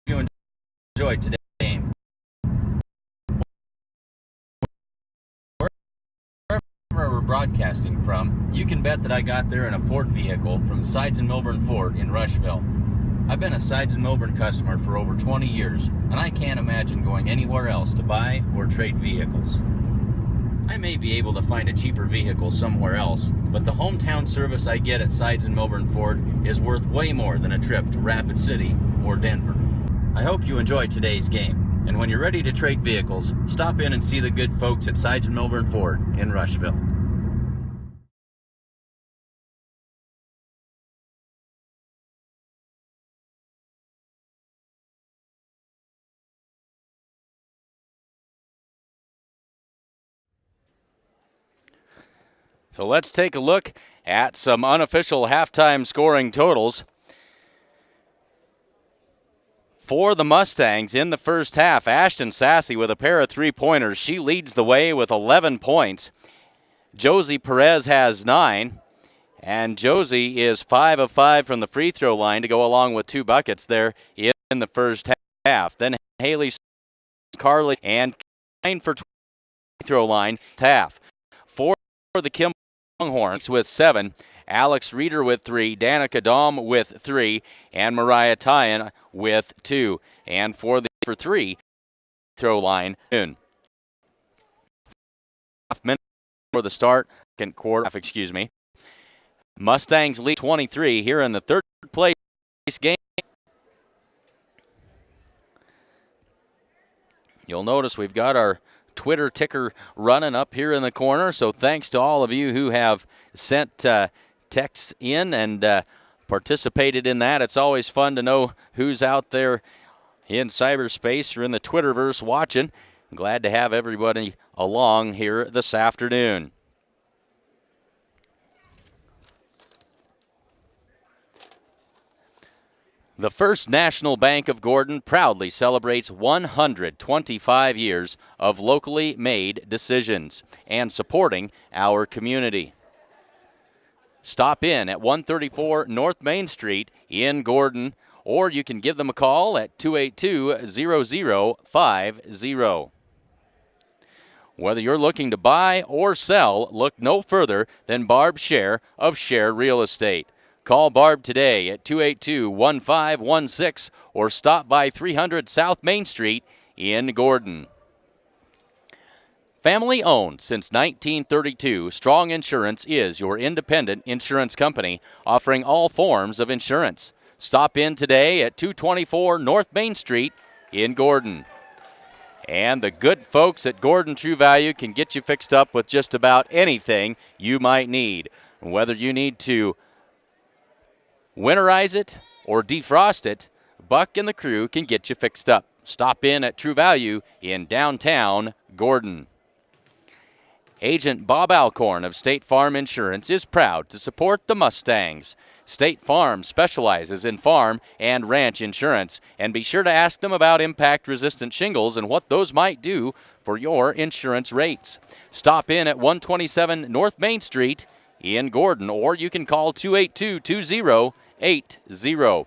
You enjoyed today's game. Wherever we're broadcasting from, you can bet that I got there in a Ford vehicle from Sides and Milburn Ford in Rushville. I've been a Sides and Milburn customer for over 20 years, and I can't imagine going anywhere else to buy or trade vehicles. I may be able to find a cheaper vehicle somewhere else, but the hometown service I get at Sides and Milburn Ford is worth way more than a trip to Rapid City or Denver. I hope you enjoyed today's game, and when you're ready to trade vehicles, stop in and see the good folks at Sides and Milburn Ford in Rushville. So let's take a look at some unofficial halftime scoring totals. For the Mustangs in the first half, Ashton Sassy with a pair of three-pointers. She leads the way with 11 points. Josie Perez has 9, and Josie is 5 of 5 from the free throw line to go along with 2 buckets there in the first half. Then Haley Carly and 9 for 20 free throw line half. For the Kimball Longhorns with 7. Alex Reeder with 3, Danica Dahm with 3, and Mariah Tyan with 2. And for 3 throw line, noon. For the start, second quarter, Mustangs lead 23 here in the third place game. You'll notice we've got our Twitter ticker running up here in the corner, so thanks to all of you who have sent texts in and participated in that. It's always fun to know who's out there in cyberspace or in the Twitterverse watching. I'm glad to have everybody along here this afternoon. The First National Bank of Gordon proudly celebrates 125 years of locally made decisions and supporting our community. Stop in at 134 North Main Street in Gordon, or you can give them a call at 282-0050. Whether you're looking to buy or sell, look no further than Barb Scher of Scher Real Estate. Call Barb today at 282-1516 or stop by 300 South Main Street in Gordon. Family owned since 1932, Strong Insurance is your independent insurance company offering all forms of insurance. Stop in today at 224 North Main Street in Gordon. And the good folks at Gordon True Value can get you fixed up with just about anything you might need. Whether you need to winterize it or defrost it, Buck and the crew can get you fixed up. Stop in at True Value in downtown Gordon. Agent Bob Alcorn of State Farm Insurance is proud to support the Mustangs. State Farm specializes in farm and ranch insurance, and be sure to ask them about impact-resistant shingles and what those might do for your insurance rates. Stop in at 127 North Main Street in Gordon, or you can call 282-2080.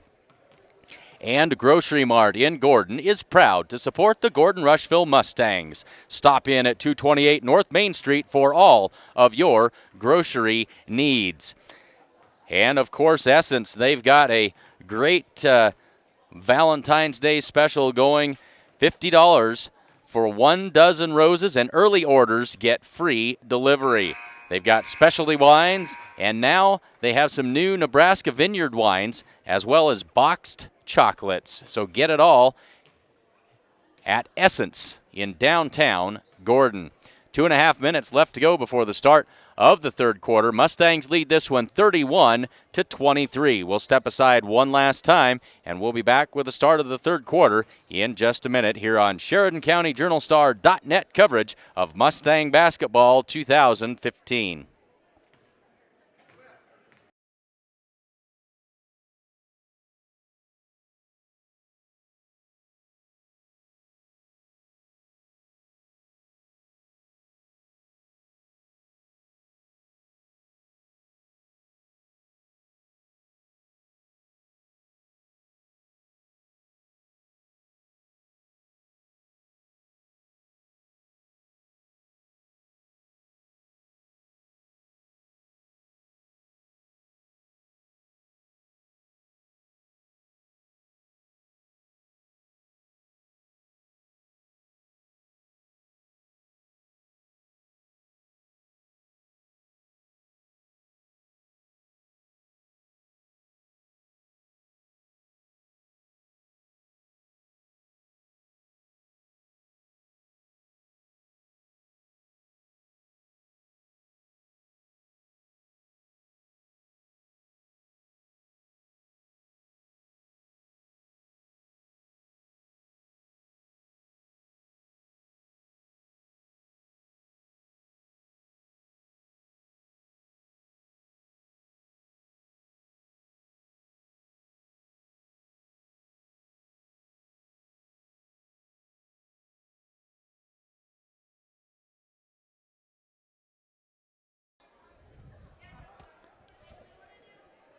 And Grocery Mart in Gordon is proud to support the Gordon-Rushville Mustangs. Stop in at 228 North Main Street for all of your grocery needs. And, of course, Essence, they've got a great Valentine's Day special going, $50 for 1 dozen roses, and early orders get free delivery. They've got specialty wines, and now they have some new Nebraska Vineyard wines, as well as boxed chocolates. So get it all at Essence in downtown Gordon. 2.5 minutes left to go before the start of the third quarter. Mustangs lead this one 31-23. We'll step aside one last time, and we'll be back with the start of the third quarter in just a minute here on Sheridan County JournalStar.net coverage of Mustang Basketball 2015.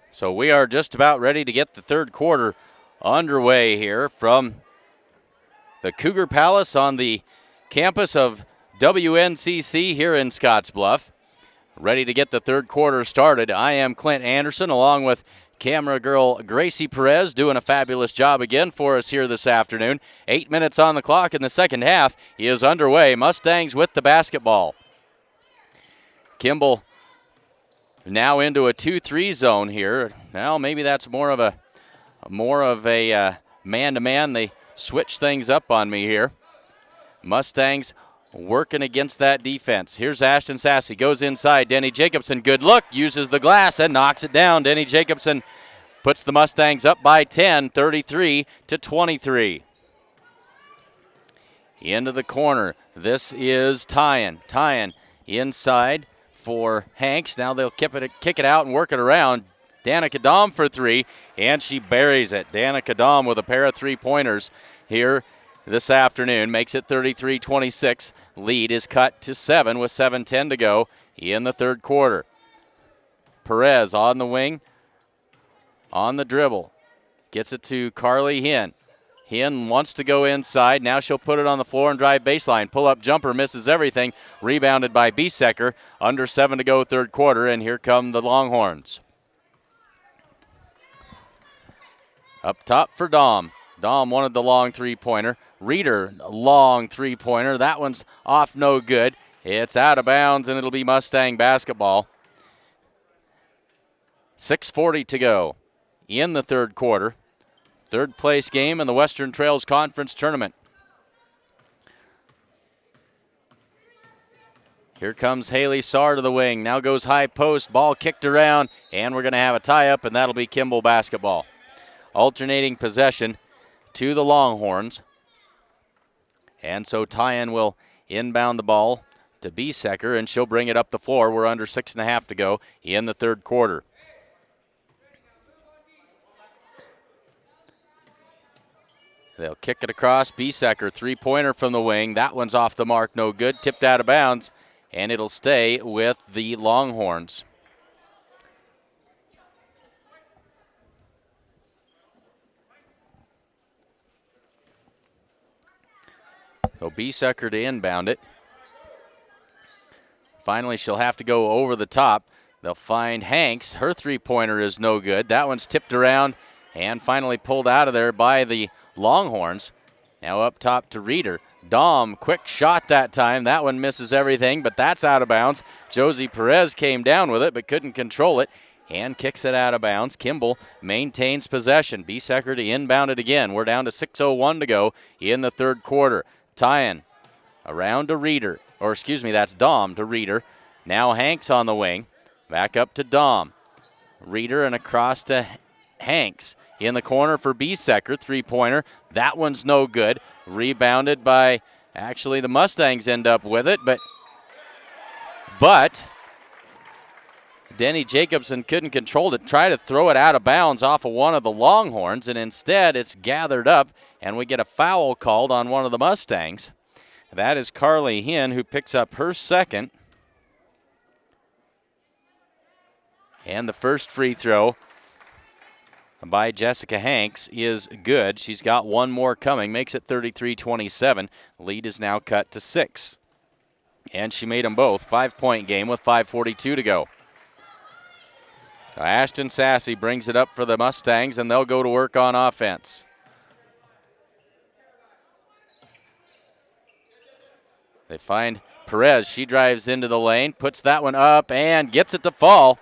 So we are just about ready to get the third quarter underway here from the Cougar Palace on the campus of WNCC here in Scottsbluff. Ready to get the third quarter started. I am Clint Anderson along with camera girl Gracie Perez doing a fabulous job again for us here this afternoon. 8 minutes on the clock in the second half is underway. Mustangs with the basketball. Kimball now into a 2-3 zone here. Now maybe that's more of a man-to-man. They switch things up on me here. Mustangs working against that defense. Here's Ashton Sassy. Goes inside. Denny Jacobson, good look. Uses the glass and knocks it down. Denny Jacobson puts the Mustangs up by 10, 33-23. Into the corner. This is Tyan. Tyan inside for Hanks. Now they'll kick it out and work it around. Danica Dahm for three, and she buries it. Danica Dahm with a pair of three-pointers here this afternoon. Makes it 33-26. Lead is cut to 7 with 7:10 to go in the third quarter. Perez on the wing, on the dribble. Gets it to Carly Hinn. Hinn wants to go inside. Now she'll put it on the floor and drive baseline. Pull-up jumper misses everything. Rebounded by Biesecker. Under 7 to go third quarter, and here come the Longhorns. Up top for Dahm. Dahm wanted the long three-pointer. Reeder, long three-pointer. That one's off no good. It's out of bounds, and it'll be Mustang basketball. 6:40 to go in the third quarter. Third place game in the Western Trails Conference Tournament. Here comes Haley Sarr to the wing. Now goes high post. Ball kicked around, and we're going to have a tie-up, and that'll be Kimball basketball. Alternating possession to the Longhorns. And so Tyan will inbound the ball to Biesecker, and she'll bring it up the floor. We're under 6.5 to go in the third quarter. They'll kick it across. Biesecker, three-pointer from the wing. That one's off the mark, no good. Tipped out of bounds, and it'll stay with the Longhorns. So Biesecker to inbound it. Finally, she'll have to go over the top. They'll find Hanks. Her three-pointer is no good. That one's tipped around and finally pulled out of there by the Longhorns. Now up top to Reeder. Dom, quick shot that time. That one misses everything, but that's out of bounds. Josie Perez came down with it but couldn't control it and kicks it out of bounds. Kimball maintains possession. Biesecker to inbound it again. We're down to 6:01 to go in the third quarter. Tyen around to Reeder. Or excuse me, that's Dom to Reeder. Now Hanks on the wing. Back up to Dom. Reeder and across to Hanks. In the corner for Biesecker, three-pointer. That one's no good. Rebounded by, actually the Mustangs end up with it, but Denny Jacobson couldn't control it. Tried to throw it out of bounds off of one of the Longhorns, and instead it's gathered up, and we get a foul called on one of the Mustangs. That is Carly Hinn, who picks up her second. And the first free throw by Jessica Hanks is good. She's got one more coming, makes it 33-27. Lead is now cut to 6. And she made them both. 5-point game with 5:42 to go. So Ashton Sassy brings it up for the Mustangs, and they'll go to work on offense. They find Perez. She drives into the lane, puts that one up, and gets it to fall.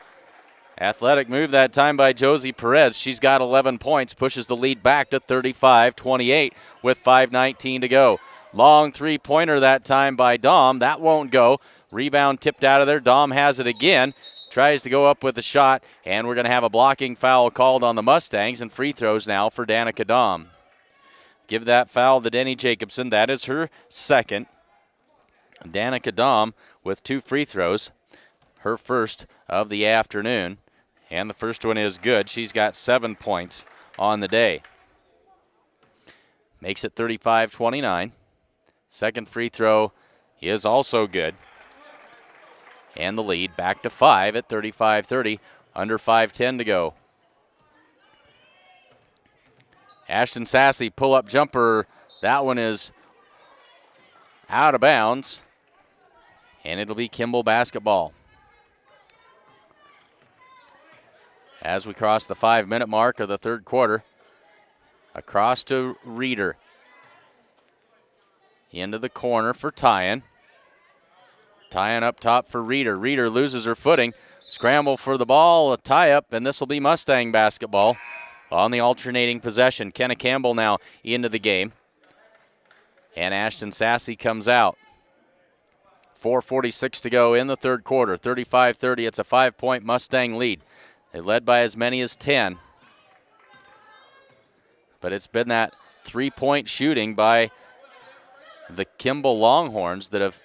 Athletic move that time by Josie Perez. She's got 11 points, pushes the lead back to 35-28 with 5:19 to go. Long three-pointer that time by Dom. That won't go. Rebound tipped out of there. Dom has it again. Tries to go up with a shot, and we're going to have a blocking foul called on the Mustangs, and free throws now for Danica Dom. Give that foul to Denny Jacobson. That is her second. Danica Dom with 2 free throws, her first of the afternoon. And the first one is good. She's got 7 points on the day. Makes it 35-29. Second free throw is also good. And the lead back to 5 at 35-30. Under 5:10 to go. Ashton Sassy pull-up jumper. That one is out of bounds. And it'll be Kimball basketball. As we cross the 5-minute mark of the third quarter, across to Reeder. Into the corner for Tyen. Tyen up top for Reeder. Reeder loses her footing. Scramble for the ball, a tie-up, and this will be Mustang basketball on the alternating possession. Kenna Campbell now into the game. And Ashton Sassy comes out. 4:46 to go in the third quarter. 35-30, it's a 5-point Mustang lead. They led by as many as 10. But it's been that 3-point shooting by the Kimball Longhorns that have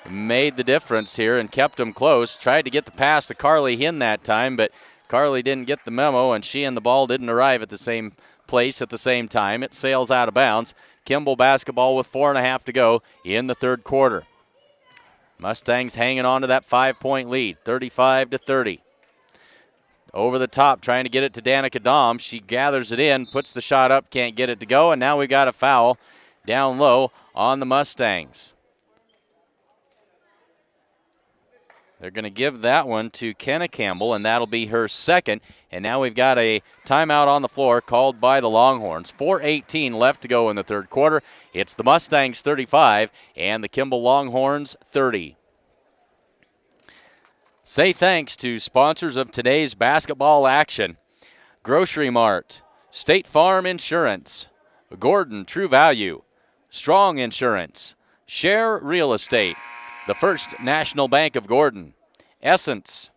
made the difference here and kept them close. Tried to get the pass to Carly Hinn that time, but Carly didn't get the memo, and she and the ball didn't arrive at the same place at the same time. It sails out of bounds. Kimball basketball with 4.5 to go in the third quarter. Mustangs hanging on to that 5-point lead, 35-30. Over the top, trying to get it to Danica Dom. She gathers it in, puts the shot up, can't get it to go, and now we got a foul down low on the Mustangs. They're going to give that one to Kenna Campbell, and that'll be her second. And now we've got a timeout on the floor called by the Longhorns. 4:18 left to go in the third quarter. It's the Mustangs 35 and the Kimball Longhorns 30. Say thanks to sponsors of today's basketball action. Grocery Mart, State Farm Insurance, Gordon True Value, Strong Insurance, Share Real Estate, the First National Bank of Gordon, Essence,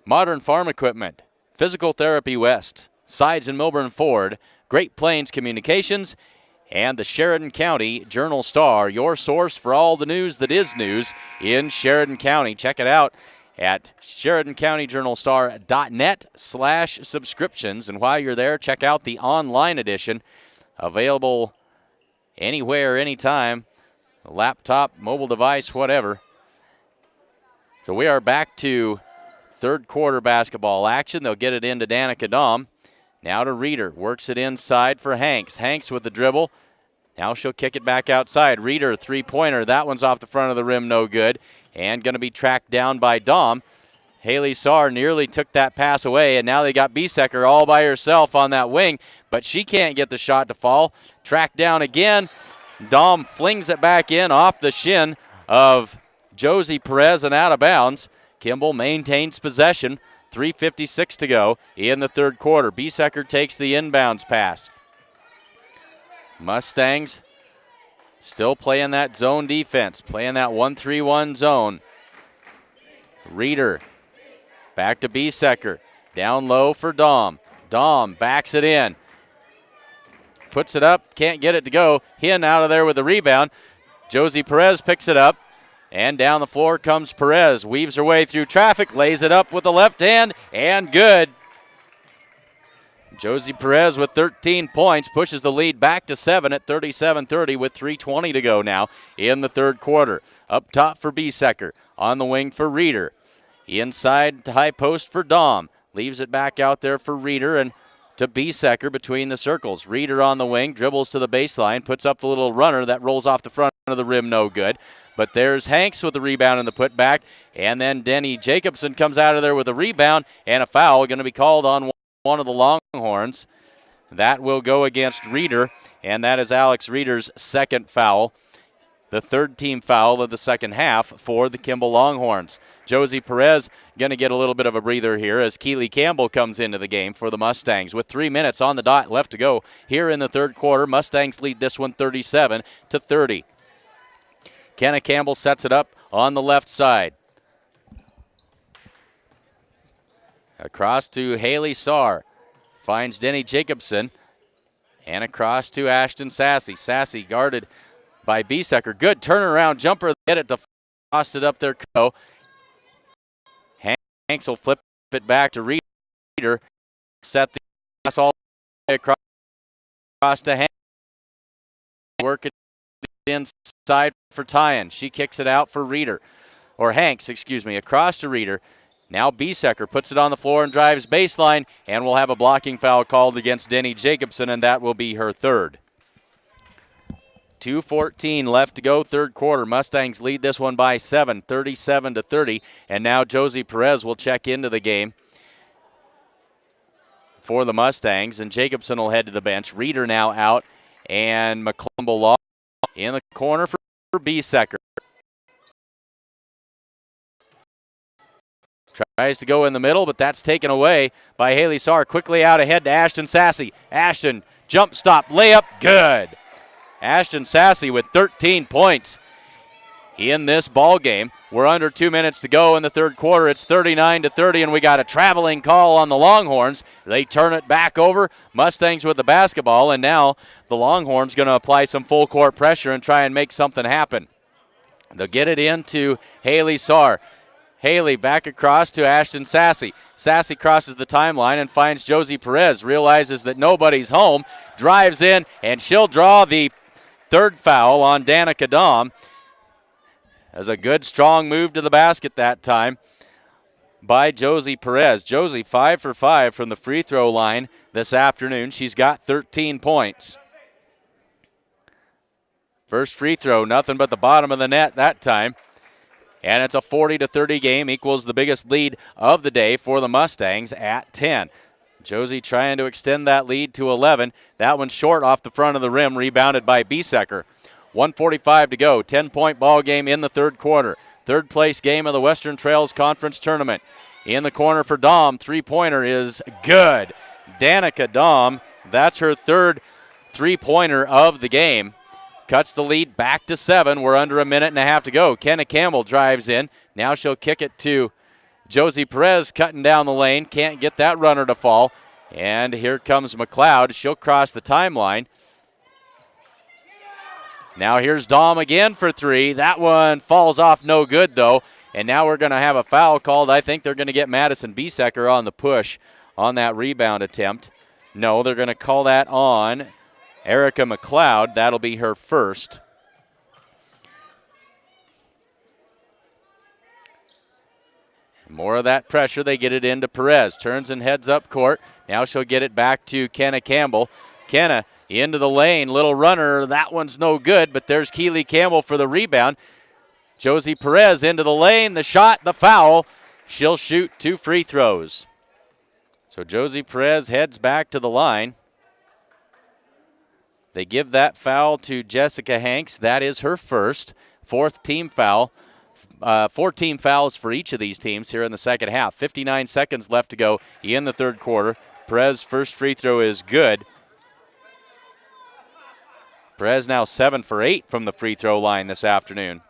Modern Farm Equipment, Physical Therapy West, Sides and Milburn Ford, Great Plains Communications, and the Sheridan County Journal-Star, your source for all the news that is news in Sheridan County. Check it out at SheridanCountyJournalStar.net/subscriptions. And while you're there, check out the online edition, available anywhere, anytime, laptop, mobile device, whatever. So we are back to third quarter basketball action. They'll get it into Danica Dahm. Now to Reeder. Works it inside for Hanks. Hanks with the dribble. Now she'll kick it back outside. Reeder, three-pointer. That one's off the front of the rim, no good. And going to be tracked down by Dahm. Haley Saar nearly took that pass away, and now they got Biesecker all by herself on that wing, but she can't get the shot to fall. Tracked down again. Dahm flings it back in off the shin of Josie Perez and out of bounds. Kimball maintains possession. 3:56 to go in the third quarter. Biesecker takes the inbounds pass. Mustangs still playing that zone defense, playing that 1-3-1 zone. Reeder back to Biesecker. Down low for Dahm. Dahm backs it in. Puts it up, can't get it to go. Hinn out of there with the rebound. Josie Perez picks it up, and down the floor comes Perez. Weaves her way through traffic, lays it up with the left hand, and good. Josie Perez with 13 points pushes the lead back to 7 at 37-30 with 3:20 to go now in the third quarter. Up top for Biesecker. On the wing for Reeder. Inside to high post for Dahm. Leaves it back out there for Reeder and to Biesecker between the circles. Reeder on the wing, dribbles to the baseline, puts up the little runner that rolls off the front of the rim, no good. But there's Hanks with the rebound and the putback, and then Denny Jacobson comes out of there with a rebound and a foul going to be called on one of the Longhorns. That will go against Reeder, and that is Alex Reeder's second foul. The third team foul of the second half for the Kimball Longhorns. Josie Perez going to get a little bit of a breather here as Keely Campbell comes into the game for the Mustangs. With 3 minutes on the dot left to go here in the third quarter, Mustangs lead this one 37-30. Kenna Campbell sets it up on the left side. Across to Haley Saar. Finds Denny Jacobson. And across to Ashton Sassy. Sassy guarded by Biesecker. Good turnaround jumper. Get it to toss it up there. Hanks will flip it back to Reeder. Set the pass all the way across to Hanks. Work it inside for Tyan. She kicks it out for Reeder. Or Hanks, excuse me, across to Reeder. Now Biesecker puts it on the floor and drives baseline, and we'll have a blocking foul called against Denny Jacobson, and that will be her third. 2:14 left to go, third quarter. Mustangs lead this one by 7, 37-30, and now Josie Perez will check into the game for the Mustangs, and Jacobson will head to the bench. Reeder now out, and McClumble in the corner for Biesecker. Tries to go in the middle, but that's taken away by Haley Saar. Quickly out ahead to Ashton Sassy. Ashton, jump stop, layup, good. Ashton Sassy with 13 points in this ball game. We're under 2 minutes to go in the third quarter. It's 39-30, and we got a traveling call on the Longhorns. They turn it back over. Mustangs with the basketball, and now the Longhorns going to apply some full court pressure and try and make something happen. They'll get it into Haley Saar. Haley back across to Ashton Sassy. Sassy crosses the timeline and finds Josie Perez. Realizes that nobody's home. Drives in, and she'll draw the third foul on Danica Dahm. As a good, strong move to the basket that time by Josie Perez. Josie 5 for 5 from the free throw line this afternoon. She's got 13 points. First free throw, nothing but the bottom of the net that time. And it's a 40-30 game, equals the biggest lead of the day for the Mustangs at 10. Josie trying to extend that lead to 11. That one short off the front of the rim, rebounded by Biesecker. 1:45 to go, 10-point ball game in the third quarter. Third place game of the Western Trails Conference Tournament. In the corner for Dahm, three-pointer is good. Danica Dahm, that's her third three-pointer of the game. Cuts the lead back to 7. We're under a minute and a half to go. Kenna Campbell drives in. Now she'll kick it to Josie Perez, cutting down the lane. Can't get that runner to fall. And here comes McLeod. She'll cross the timeline. Now here's Dahm again for three. That one falls off no good, though. And now we're going to have a foul called. I think they're going to get Madison Biesecker on the push on that rebound attempt. No, they're going to call that on Erica McLeod. That'll be her first. More of that pressure. They get it into Perez. Turns and heads up court. Now she'll get it back to Kenna Campbell. Kenna into the lane. Little runner. That one's no good, but there's Keely Campbell for the rebound. Josie Perez into the lane. The shot, the foul. She'll shoot 2 free throws. So Josie Perez heads back to the line. They give that foul to Jessica Hanks. That is her first. 4th team foul. 14 fouls for each of these teams here in the second half. 59 seconds left to go in the third quarter. Perez's first free throw is good. Perez now 7 for 8 from the free throw line this afternoon.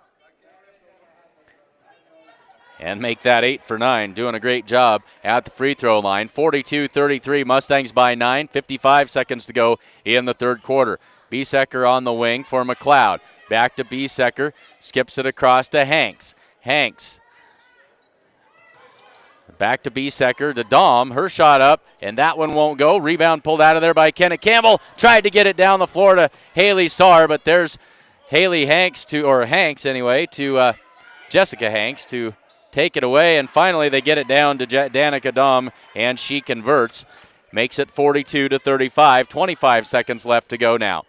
And make that 8 for 9. Doing a great job at the free throw line. 42-33, Mustangs by 9. 55 seconds to go in the third quarter. Biesecker on the wing for McLeod. Back to Biesecker. Skips it across to Hanks. Hanks. Back to Biesecker to Dahm. Her shot up, and that one won't go. Rebound pulled out of there by Kenna Campbell. Tried to get it down the floor to Haley Saar, but there's Haley Hanks to Jessica Hanks to take it away, and finally they get it down to Danica Dahm, and she converts. Makes it 42-35. 25 seconds left to go now.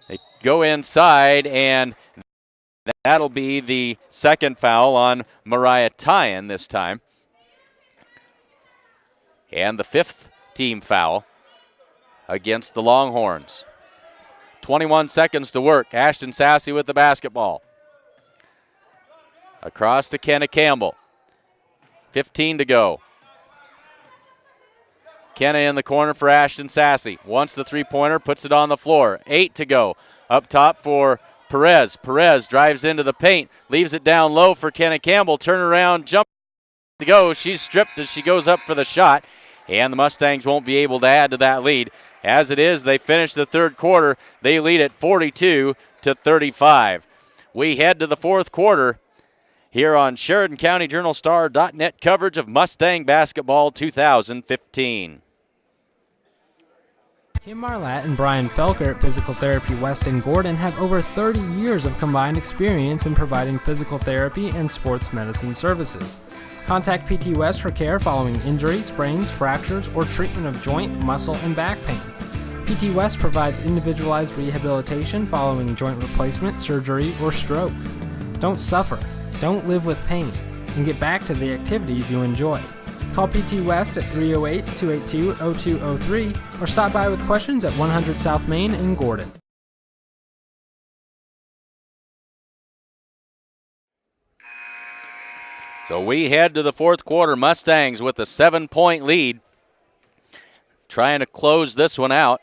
They go inside, and that'll be the second foul on Mariah Tyan this time. And the 5th team foul against the Longhorns. 21 seconds to work. Ashton Sassy with the basketball. Across to Kenna Campbell. 15 to go. Kenna in the corner for Ashton Sassy. Wants the three-pointer, puts it on the floor. 8 to go. Up top for Perez. Perez drives into the paint, leaves it down low for Kenna Campbell. Turn around, jump to go. She's stripped as she goes up for the shot, and the Mustangs won't be able to add to that lead. As it is, they finish the third quarter. They lead at 42-35. We head to the fourth quarter here on Sheridan County Journal-Star.net coverage of Mustang Basketball 2015. Kim Marlatt and Brian Felker at Physical Therapy West in Gordon have over 30 years of combined experience in providing physical therapy and sports medicine services. Contact PT West for care following injury, sprains, fractures, or treatment of joint, muscle, and back pain. PT West provides individualized rehabilitation following joint replacement, surgery, or stroke. Don't suffer, don't live with pain, and get back to the activities you enjoy. Call PT West at 308-282-0203 or stop by with questions at 100 South Main in Gordon. So we head to the fourth quarter. Mustangs with a 7-point lead, trying to close this one out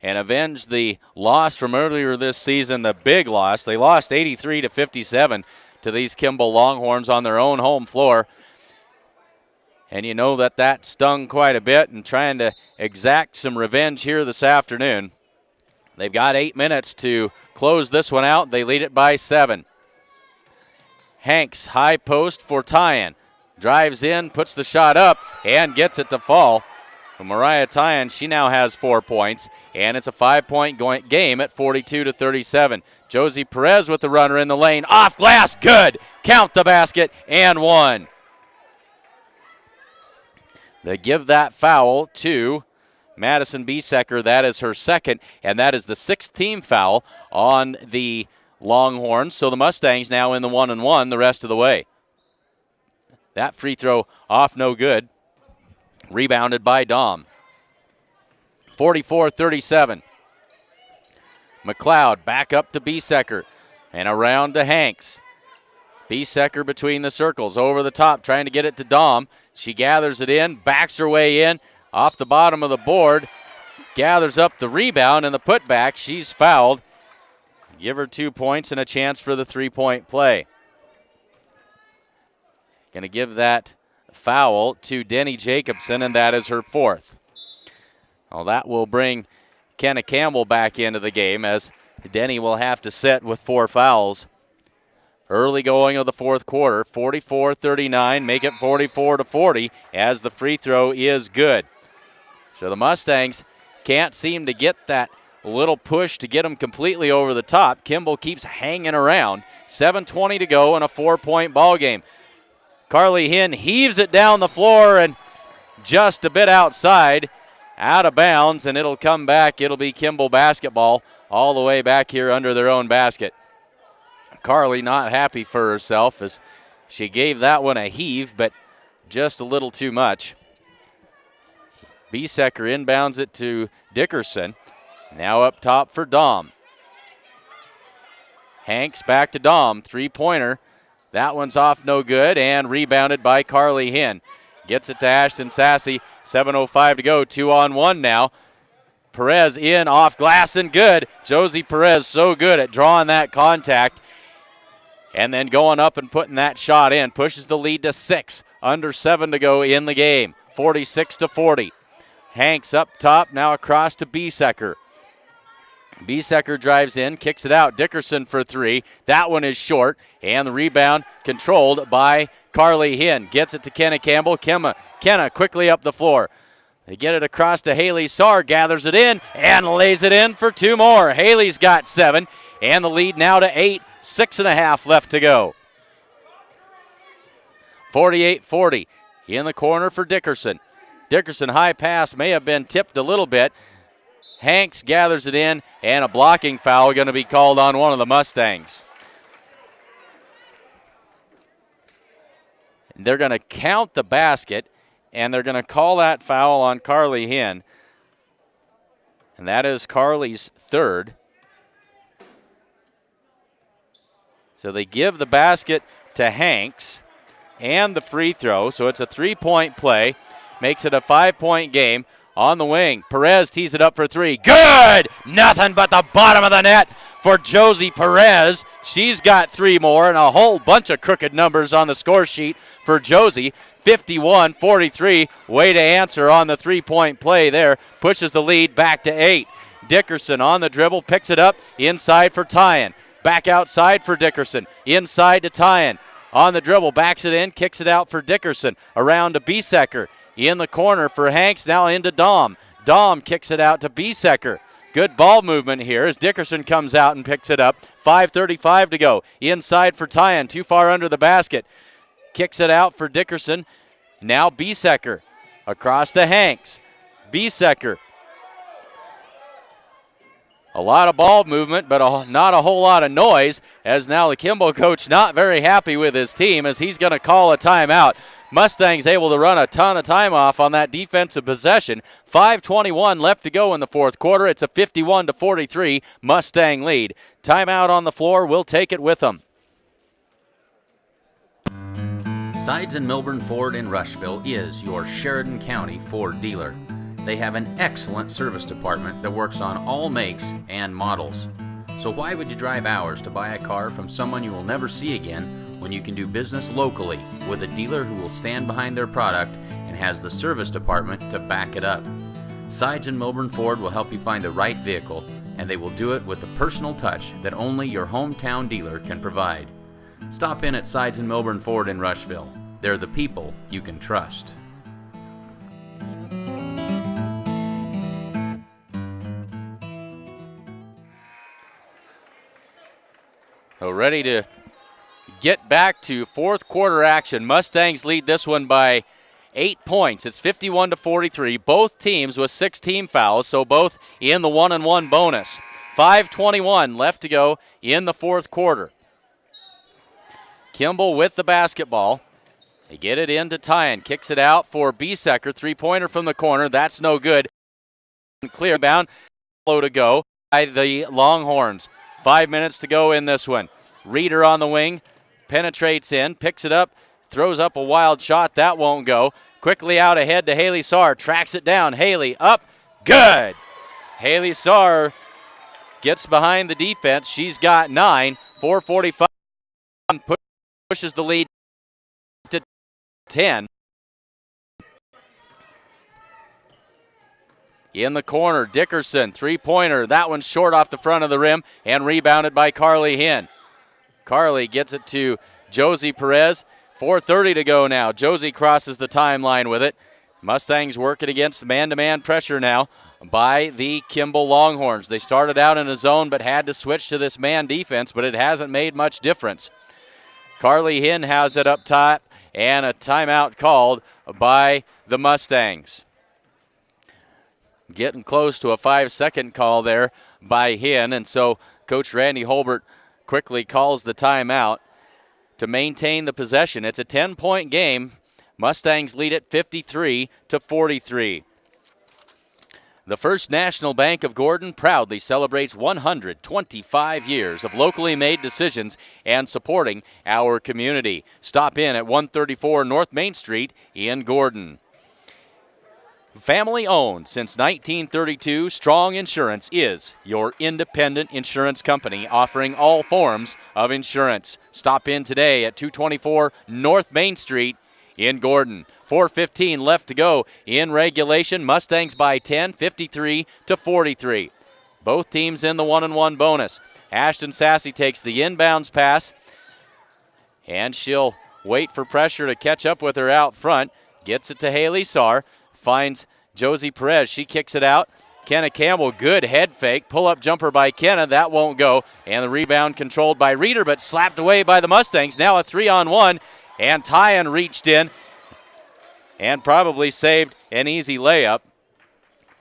and avenge the loss from earlier this season, the big loss. They lost 83-57 to these Kimball Longhorns on their own home floor. And you know that stung quite a bit, and trying to exact some revenge here this afternoon. They've got 8 minutes to close this one out. They lead it by 7. Hanks, high post for Tyan. Drives in, puts the shot up, and gets it to fall. For Mariah Tyan, she now has 4 points, and it's a 5-point game at 42-37. Josie Perez with the runner in the lane. Off glass, good. Count the basket, and 1. They give that foul to Madison Biesecker. That is her second, and that is the 6th team foul on the Longhorns. So the Mustangs now in the 1-1 the rest of the way. That free throw off no good. Rebounded by Dahm. 44-37. McLeod back up to Biesecker and around to Hanks. Biesecker between the circles, over the top, trying to get it to Dahm. She gathers it in, backs her way in, off the bottom of the board, gathers up the rebound and the putback. She's fouled. Give her 2 points and a chance for the 3-point play. Going to give that foul to Denny Jacobson, and that is her 4th. Well, that will bring Kenna Campbell back into the game as Denny will have to sit with 4 fouls. Early going of the fourth quarter, 44-39, make it 44-40 as the free throw is good. So the Mustangs can't seem to get that little push to get them completely over the top. Kimball keeps hanging around. 7:20 to go in a 4-point ball game. Carly Hinn heaves it down the floor and just a bit outside, out of bounds, and it'll come back. It'll be Kimball basketball all the way back here under their own basket. Carly not happy for herself as she gave that one a heave, but just a little too much. Biesecker inbounds it to Dickerson. Now up top for Dom. Hanks back to Dom. 3-pointer. That one's off no good and rebounded by Carly Hinn. Gets it to Ashton Sassy. 7:05 to go. 2-on-1 now. Perez in off glass and good. Josie Perez so good at drawing that contact and then going up and putting that shot in. Pushes the lead to 6. Under 7 to go in the game. 46-40. Hanks up top, now across to Biesecker. Biesecker drives in, kicks it out. Dickerson for 3. That one is short, and the rebound controlled by Carly Hinn. Gets it to Kenna Campbell. Kenna quickly up the floor. They get it across to Haley Saar, gathers it in, and lays it in for 2 more. Haley's got 7, and the lead now to 8. 6.5 left to go. 48-40. In the corner for Dickerson. Dickerson high pass may have been tipped a little bit. Hanks gathers it in, and a blocking foul going to be called on one of the Mustangs. They're going to count the basket, and they're going to call that foul on Carly Hinn. And that is Carly's 3rd. So they give the basket to Hanks and the free throw. So it's a 3-point play. Makes it a 5-point game. On the wing, Perez tees it up for 3. Good! Nothing but the bottom of the net for Josie Perez. She's got 3 more and a whole bunch of crooked numbers on the score sheet for Josie. 51-43. Way to answer on the 3-point play there. Pushes the lead back to 8. Dickerson on the dribble, picks it up inside for Tyan. Back outside for Dickerson. Inside to Tyan. On the dribble, backs it in, kicks it out for Dickerson. Around to Biesecker. In the corner for Hanks, now into Dom. Dom kicks it out to Biesecker. Good ball movement here as Dickerson comes out and picks it up. 5:35 to go. Inside for Tyan, too far under the basket. Kicks it out for Dickerson. Now Biesecker. Across to Hanks. Biesecker. A lot of ball movement, but not a whole lot of noise, as now the Kimball coach not very happy with his team as he's going to call a timeout. Mustangs able to run a ton of time off on that defensive possession. 5:21 left to go in the fourth quarter. It's a 51-43 Mustang lead. Timeout on the floor. We'll take it with them. Sides in Milburn Ford in Rushville is your Sheridan County Ford dealer. They have an excellent service department that works on all makes and models. So why would you drive hours to buy a car from someone you will never see again when you can do business locally with a dealer who will stand behind their product and has the service department to back it up? Sides in Milburn Ford will help you find the right vehicle, and they will do it with the personal touch that only your hometown dealer can provide. Stop in at Sides in Milburn Ford in Rushville. They're the people you can trust. So ready to get back to fourth quarter action. Mustangs lead this one by 8 points. It's 51-43. Both teams with 6 team fouls, so both in the 1-and-1 bonus. 5:21 left to go in the fourth quarter. Kimball with the basketball. They get it into Tyan. Kicks it out for Biesecker. 3-pointer from the corner. That's no good. Clear bound. Low to go by the Longhorns. 5 minutes to go in this one. Reeder on the wing. Penetrates in. Picks it up. Throws up a wild shot. That won't go. Quickly out ahead to Haley Saar. Tracks it down. Haley up. Good. Haley Saar gets behind the defense. She's got 9. 4:45. Pushes the lead to 10. In the corner, Dickerson, three-pointer. That one's short off the front of the rim and rebounded by Carly Hinn. Carly gets it to Josie Perez. 4:30 to go now. Josie crosses the timeline with it. Mustangs working against man-to-man pressure now by the Kimball Longhorns. They started out in a zone but had to switch to this man defense, but it hasn't made much difference. Carly Hinn has it up top, and a timeout called by the Mustangs. Getting close to a 5-second call there by Hinn, and so Coach Randy Holbert quickly calls the timeout to maintain the possession. It's a 10-point game. Mustangs lead it 53-43. The First National Bank of Gordon proudly celebrates 125 years of locally made decisions and supporting our community. Stop in at 134 North Main Street in Gordon. Family owned since 1932, Strong Insurance is your independent insurance company offering all forms of insurance. Stop in today at 224 North Main Street in Gordon. 4:15 left to go in regulation. Mustangs by 10, 53-43. Both teams in the 1-and-1 bonus. Ashton Sassy takes the inbounds pass, and she'll wait for pressure to catch up with her out front. Gets it to Haley Sarr. Finds Josie Perez. She kicks it out. Kenna Campbell, good head fake. Pull-up jumper by Kenna. That won't go. And the rebound controlled by Reeder, but slapped away by the Mustangs. Now a 3-on-1. And Tyan reached in and probably saved an easy layup.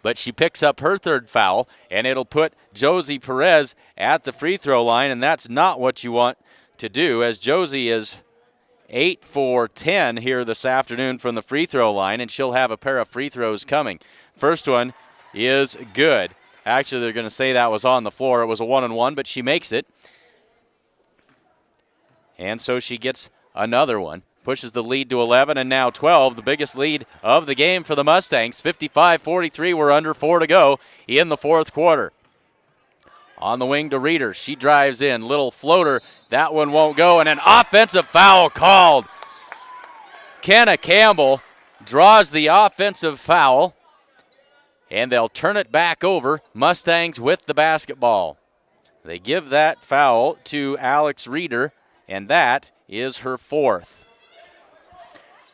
But she picks up her third foul, and it'll put Josie Perez at the free throw line, and that's not what you want to do, as Josie is 8 for 10 here this afternoon from the free throw line, and she'll have a pair of free throws coming. First one is good. Actually, they're going to say that was on the floor. It was a 1-and-1, but she makes it. And so she gets another one. Pushes the lead to 11 and now 12, the biggest lead of the game for the Mustangs. 55-43, we're under 4 to go in the fourth quarter. On the wing to Reeder. She drives in. Little floater. That one won't go. And an offensive foul called. Kenna Campbell draws the offensive foul. And they'll turn it back over. Mustangs with the basketball. They give that foul to Alex Reeder, and that is her fourth.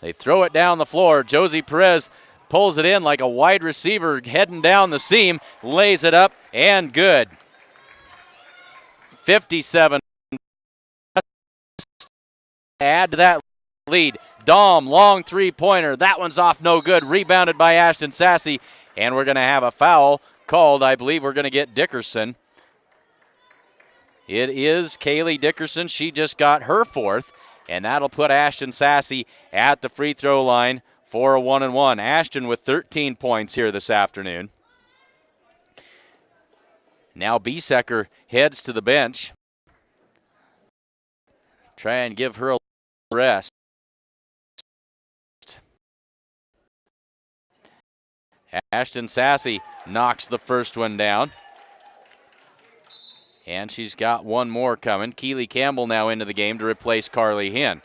They throw it down the floor. Josie Perez pulls it in like a wide receiver heading down the seam, lays it up, and good. 57. Add to that lead. Dahm, long three-pointer. That one's off, no good. Rebounded by Ashton Sassy, and we're going to have a foul called. I believe we're going to get Dickerson. It is Kaylee Dickerson. She just got her fourth. And that'll put Ashton Sassy at the free throw line for a 1-and-1. Ashton with 13 points here this afternoon. Now Biesecker heads to the bench. Try and give her a rest. Ashton Sassy knocks the first one down. And she's got one more coming. Keely Campbell now into the game to replace Carly Hinn.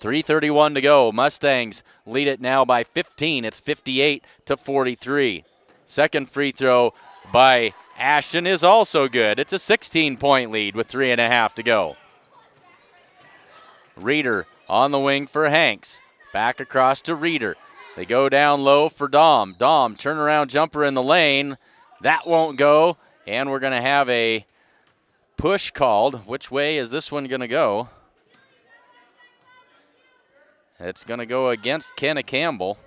3:31 to go. Mustangs lead it now by 15. It's 58-43. Second free throw by Ashton is also good. It's a 16-point lead with 3.5 to go. Reeder on the wing for Hanks. Back across to Reeder. They go down low for Dahm. Dahm, turnaround jumper in the lane. That won't go. And we're going to have a push called. Which way is this one going to go? It's going to go against Kenna Campbell.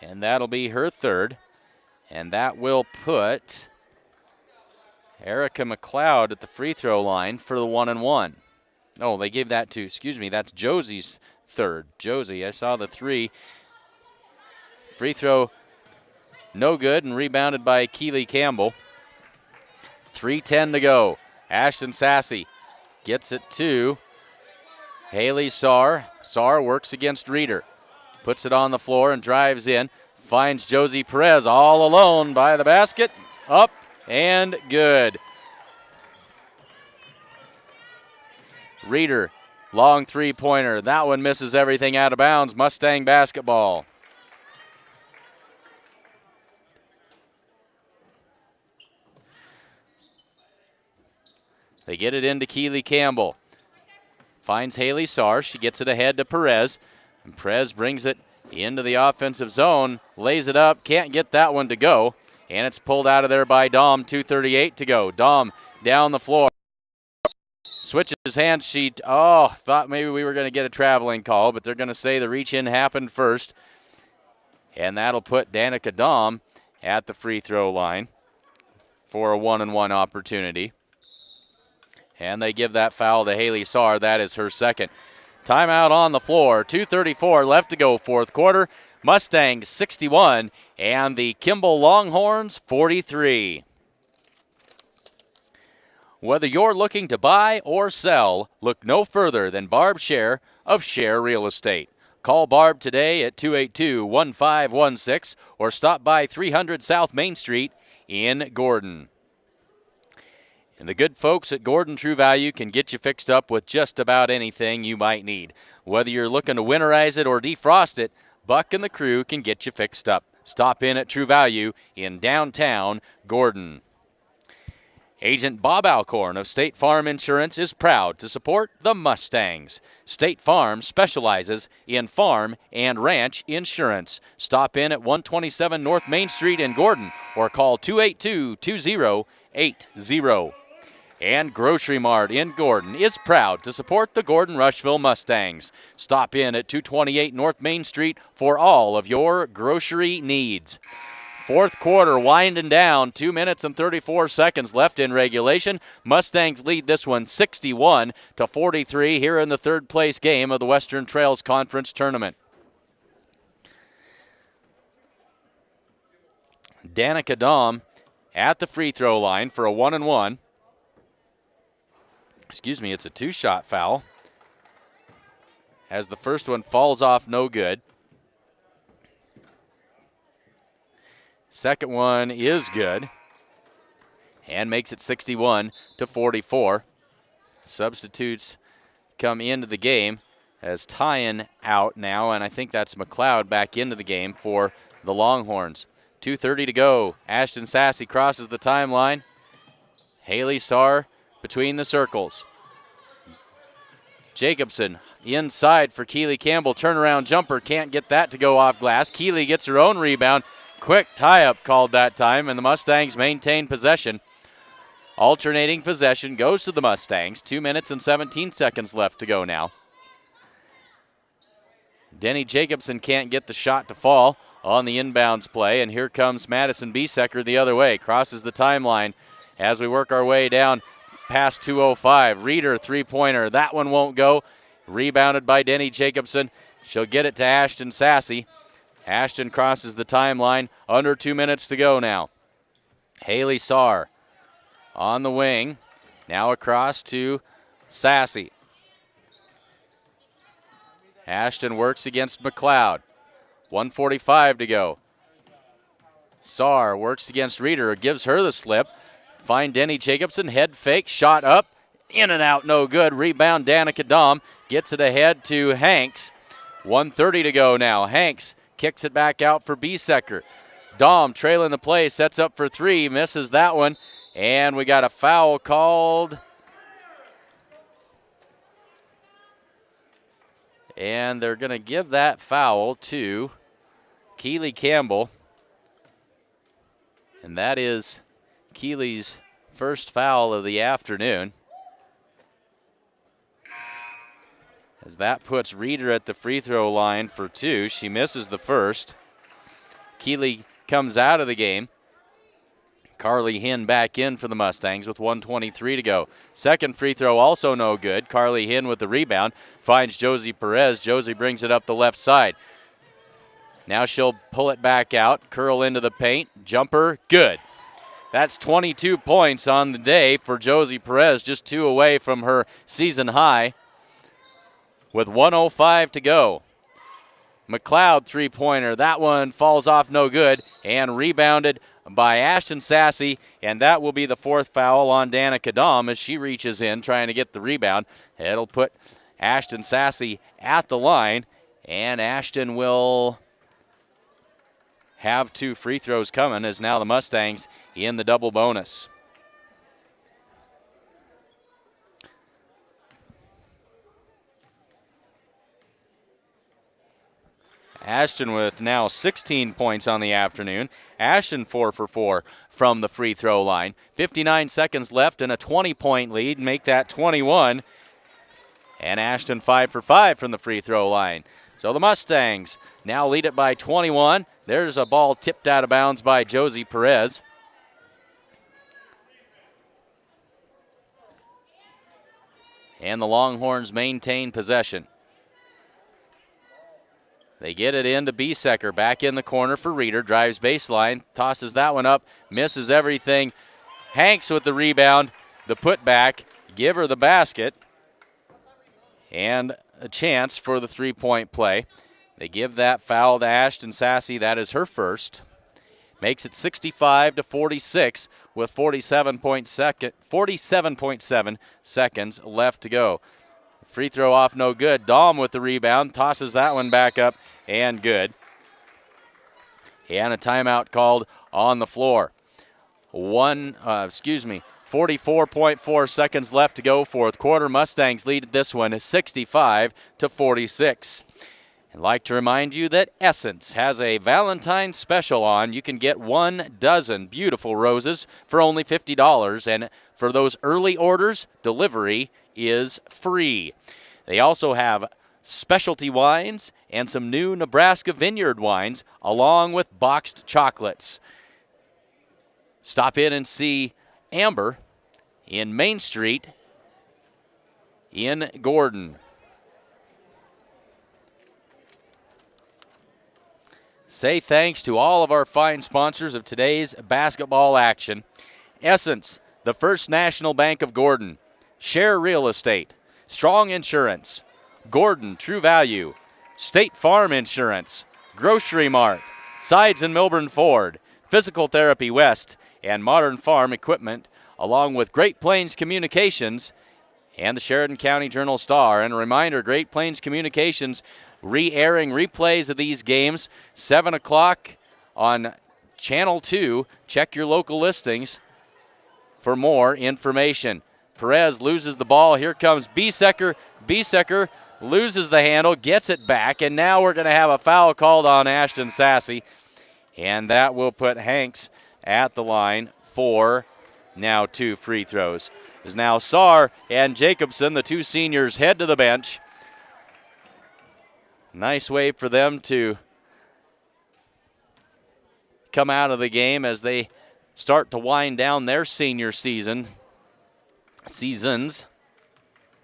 And that'll be her third. And that will put Erica McLeod at the free throw line for the 1-and-1. Oh, they gave that to, that's Josie's third. Josie, I saw the three. Free throw no good, and rebounded by Keely Campbell. 3:10 to go. Ashton Sassy gets it to Haley Sarr. Sarr works against Reeder. Puts it on the floor and drives in. Finds Josie Perez all alone by the basket. Up and good. Reeder, long three-pointer. That one misses everything out of bounds. Mustang basketball. They get it into Keely Campbell. Finds Haley Sarr. She gets it ahead to Perez. And Perez brings it into the offensive zone. Lays it up. Can't get that one to go. And it's pulled out of there by Dom. 2:38 to go. Dom down the floor. Switches hands. She, thought maybe we were going to get a traveling call, but they're going to say the reach-in happened first. And that'll put Danica Dom at the free throw line for a 1-and-1 opportunity. And they give that foul to Haley Sarr. That is her second. Timeout on the floor. 2:34 left to go, fourth quarter. Mustangs 61 and the Kimball Longhorns 43. Whether you're looking to buy or sell, look no further than Barb Scher of Scher Real Estate. Call Barb today at 282-1516 or stop by 300 South Main Street in Gordon. And the good folks at Gordon True Value can get you fixed up with just about anything you might need. Whether you're looking to winterize it or defrost it, Buck and the crew can get you fixed up. Stop in at True Value in downtown Gordon. Agent Bob Alcorn of State Farm Insurance is proud to support the Mustangs. State Farm specializes in farm and ranch insurance. Stop in at 127 North Main Street in Gordon or call 282-2080. And Grocery Mart in Gordon is proud to support the Gordon-Rushville Mustangs. Stop in at 228 North Main Street for all of your grocery needs. Fourth quarter winding down, 2 minutes and 34 seconds left in regulation. Mustangs lead this one 61-43 here in the third place game of the Western Trails Conference Tournament. Danica Dom at the free throw line for a 1-and-1. It's a two-shot foul as the first one falls off no good. Second one is good and makes it 61-44. Substitutes come into the game as Tyan out now, and I think that's McLeod back into the game for the Longhorns. 2:30 to go. Ashton Sassy crosses the timeline. Haley Sarr between the circles. Jacobson inside for Keely Campbell. Turnaround jumper, can't get that to go off glass. Keely gets her own rebound. Quick tie-up called that time, and the Mustangs maintain possession. Alternating possession goes to the Mustangs. 2 minutes and 17 seconds left to go now. Denny Jacobson can't get the shot to fall on the inbounds play, and here comes Madison Biesecker the other way. Crosses the timeline as we work our way down past 2:05. Reeder, three-pointer. That one won't go. Rebounded by Denny Jacobson. She'll get it to Ashton Sassy. Ashton crosses the timeline. Under 2 minutes to go now. Haley Sarr on the wing. Now across to Sassy. Ashton works against McLeod. 1:45 to go. Sarr works against Reeder. Gives her the slip. Find Denny Jacobson. Head fake. Shot up. In and out. No good. Rebound Danica Dom. Gets it ahead to Hanks. 1:30 to go now. Hanks kicks it back out for Biesecker. Dom trailing the play, sets up for three, misses that one, and we got a foul called. And they're going to give that foul to Keely Campbell. And that is Keely's first foul of the afternoon. As that puts Reeder at the free throw line for two. She misses the first. Keely comes out of the game. Carly Hinn back in for the Mustangs with 1:23 to go. Second free throw also no good. Carly Hinn with the rebound. Finds Josie Perez. Josie brings it up the left side. Now she'll pull it back out. Curl into the paint. Jumper, good. That's 22 points on the day for Josie Perez. Just 2 away from her season high. With 1:05 to go. McLeod three-pointer. That one falls off no good and rebounded by Ashton Sassy, and that will be the fourth foul on Danica Dom as she reaches in trying to get the rebound. It'll put Ashton Sassy at the line, and Ashton will have 2 free throws coming as now the Mustangs in the double bonus. Ashton with now 16 points on the afternoon. Ashton 4 for 4 from the free throw line. 59 seconds left and a 20-point lead. Make that 21. And Ashton 5 for 5 from the free throw line. So the Mustangs now lead it by 21. There's a ball tipped out of bounds by Josie Perez. And the Longhorns maintain possession. They get it into Biesecker, back in the corner for Reeder, drives baseline, tosses that one up, misses everything. Hanks with the rebound, the putback, give her the basket, and a chance for the three-point play. They give that foul to Ashton Sassy. That is her first. Makes it 65-46 with 47.7 seconds left to go. Free throw off, no good. Dahm with the rebound, tosses that one back up, and good. And a timeout called on the floor. 44.4 seconds left to go, fourth quarter. Mustangs lead this one 65-46. I'd like to remind you that Essence has a Valentine's special on. You can get 1 dozen beautiful roses for only $50, and for those early orders, delivery is free. They also have specialty wines and some new Nebraska Vineyard wines, along with boxed chocolates. Stop in and see Amber in Main Street in Gordon. Say thanks to all of our fine sponsors of today's basketball action. Essence, the First National Bank of Gordon. Share Real Estate. Strong Insurance. Gordon True Value. State Farm Insurance. Grocery Mart. Sides and Milburn Ford. Physical Therapy West. And Modern Farm Equipment, along with Great Plains Communications and the Sheridan County Journal-Star. And a reminder, Great Plains Communications re-airing replays of these games, 7 o'clock on Channel 2. Check your local listings for more information. Perez loses the ball. Here comes Biesecker. Biesecker loses the handle, gets it back, and now we're going to have a foul called on Ashton Sassy. And that will put Hanks at the line for now 2 free throws. Is now Saar and Jacobson, the 2 seniors, head to the bench. Nice way for them to come out of the game as they start to wind down their senior seasons,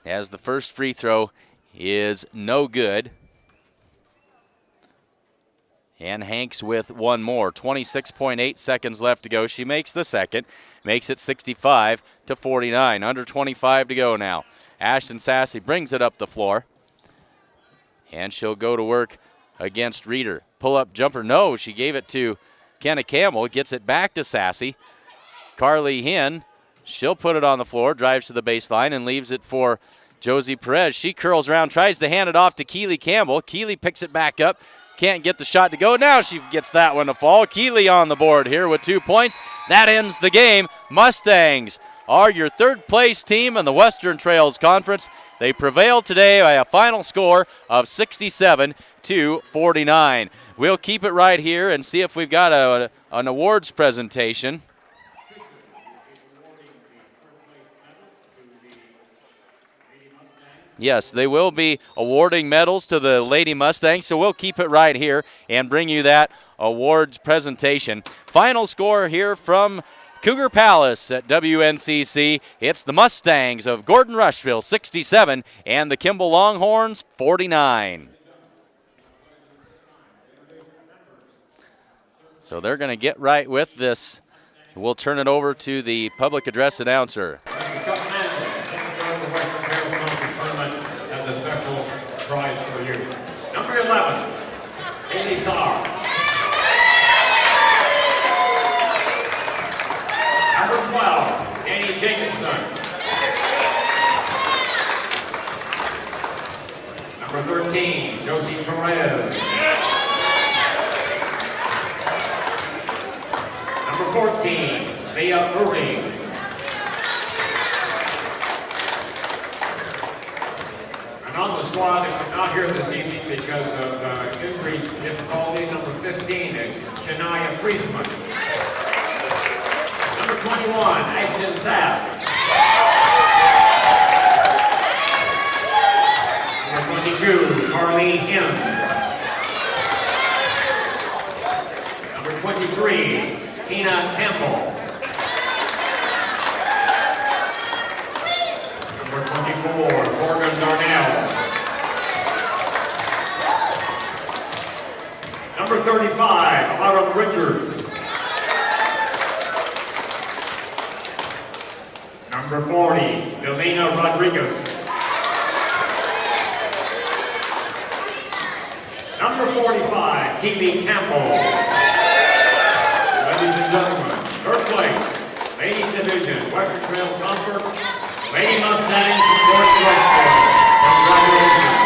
as the first free throw is no good. And Hanks with one more. 26.8 seconds left to go. She makes the second. Makes it 65-49. Under 25 to go now. Ashton Sassy brings it up the floor. And she'll go to work against Reeder. Pull-up jumper. No, she gave it to Kenna Campbell. Gets it back to Sassy. Carly Hinn. She'll put it on the floor. Drives to the baseline and leaves it for Josie Perez. She curls around. Tries to hand it off to Keely Campbell. Keely picks it back up. Can't get the shot to go. Now she gets that one to fall. Keely on the board here with 2 points. That ends the game. Mustangs are your third-place team in the Western Trails Conference. They prevail today by a final score of 67-49. We'll keep it right here and see if we've got an awards presentation. Yes, they will be awarding medals to the Lady Mustangs, so we'll keep it right here and bring you that awards presentation. Final score here from Cougar Palace at WNCC. It's the Mustangs of Gordon-Rushville 67 and the Kimball Longhorns 49. So they're going to get right with this. We'll turn it over to the public address announcer. Prize for you. Number 11, Haley Saar. Number 12, Annie Jacobson. Number 13, Josie Perez. Number 14, Leah Irving. And on the squad, not here this evening because of injury difficulty. Number 15, Shania Priestman. Number 21, Ashton Sass. Number 22, Carly Hind. Number 23, Tina Campbell. Number 24, Morgan Darnell. Number 35, Autumn Richards. Number 40, Delina Rodriguez. Number 45, Keely Campbell. Ladies and gentlemen, third place, Ladies Division, Western Trail Conference, Lady Mustangs from Gordon-Rushville. Congratulations.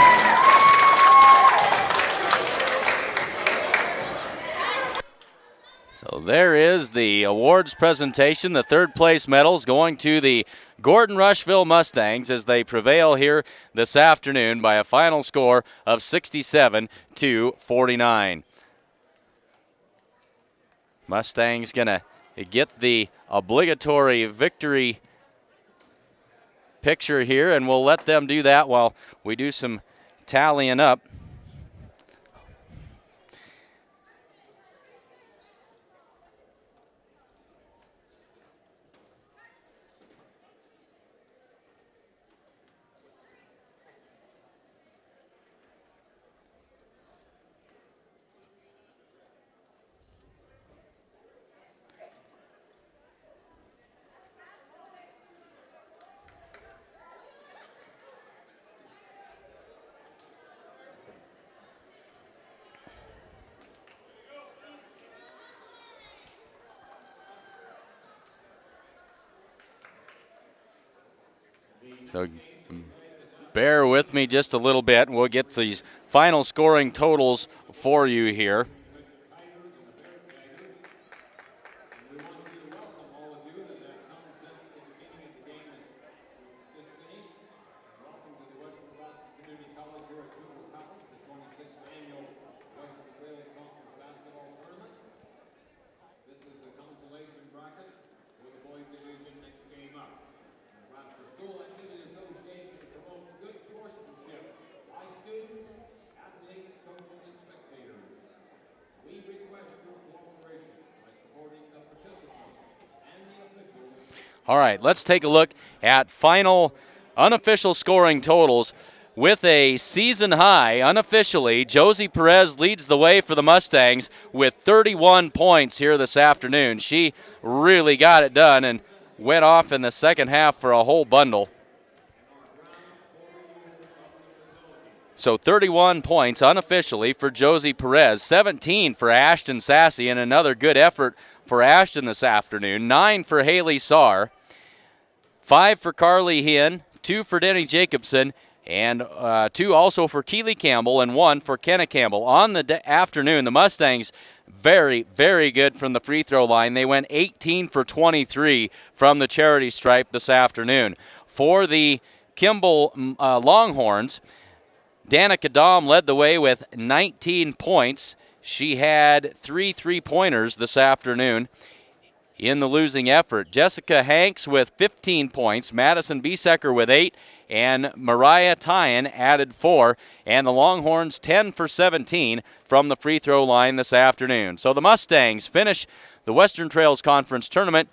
So there is the awards presentation. The third place medals going to the Gordon-Rushville Mustangs as they prevail here this afternoon by a final score of 67-49. Mustangs gonna get the obligatory victory picture here, and we'll let them do that while we do some tallying up. So bear with me just a little bit, and we'll get these final scoring totals for you here. This is the Consolation bracket for the boys division. Next game up. Nebraska School Activity Association promotes good sportsmanship by students, athletes, coaches, and spectators. We request your cooperation by supporting the participants and the officials. All right, let's take a look at final unofficial scoring totals. With a season high, unofficially, Josie Perez leads the way for the Mustangs with 31 points here this afternoon. She really got it done and went off in the second half for a whole bundle. So 31 points unofficially for Josie Perez, 17 for Ashton Sassy, and another good effort for Ashton this afternoon. 9 for Haley Saar, 5 for Carly Hind, 2 for Denny Jacobson, and 2 also for Keely Campbell, and 1 for Kenna Campbell. On the afternoon, the Mustangs very, very good from the free throw line. They went 18 for 23 from the charity stripe this afternoon. For the Kimball Longhorns, Danica Dahm led the way with 19 points. She had 3 3-pointers this afternoon in the losing effort. Jessica Hanks with 15 points, Madison Biesecker with 8, and Mariah Tyan added 4, and the Longhorns 10 for 17 from the free throw line this afternoon. So the Mustangs finish the Western Trails Conference Tournament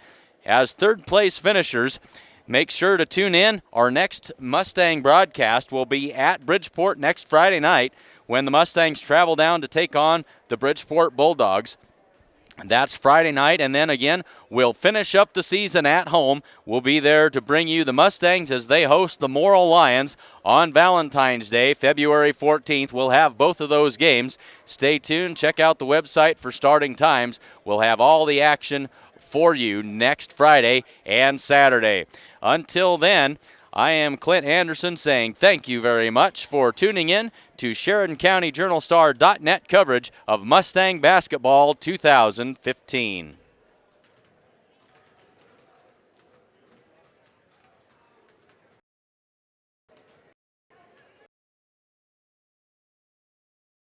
as third place finishers. Make sure to tune in. Our next Mustang broadcast will be at Bridgeport next Friday night when the Mustangs travel down to take on the Bridgeport Bulldogs. That's Friday night, and then again, we'll finish up the season at home. We'll be there to bring you the Mustangs as they host the Morrill Lions on Valentine's Day, February 14th. We'll have both of those games. Stay tuned. Check out the website for starting times. We'll have all the action for you next Friday and Saturday. Until then, I am Clint Anderson saying thank you very much for tuning in to Sheridan County Journal Star.net coverage of Mustang Basketball 2015.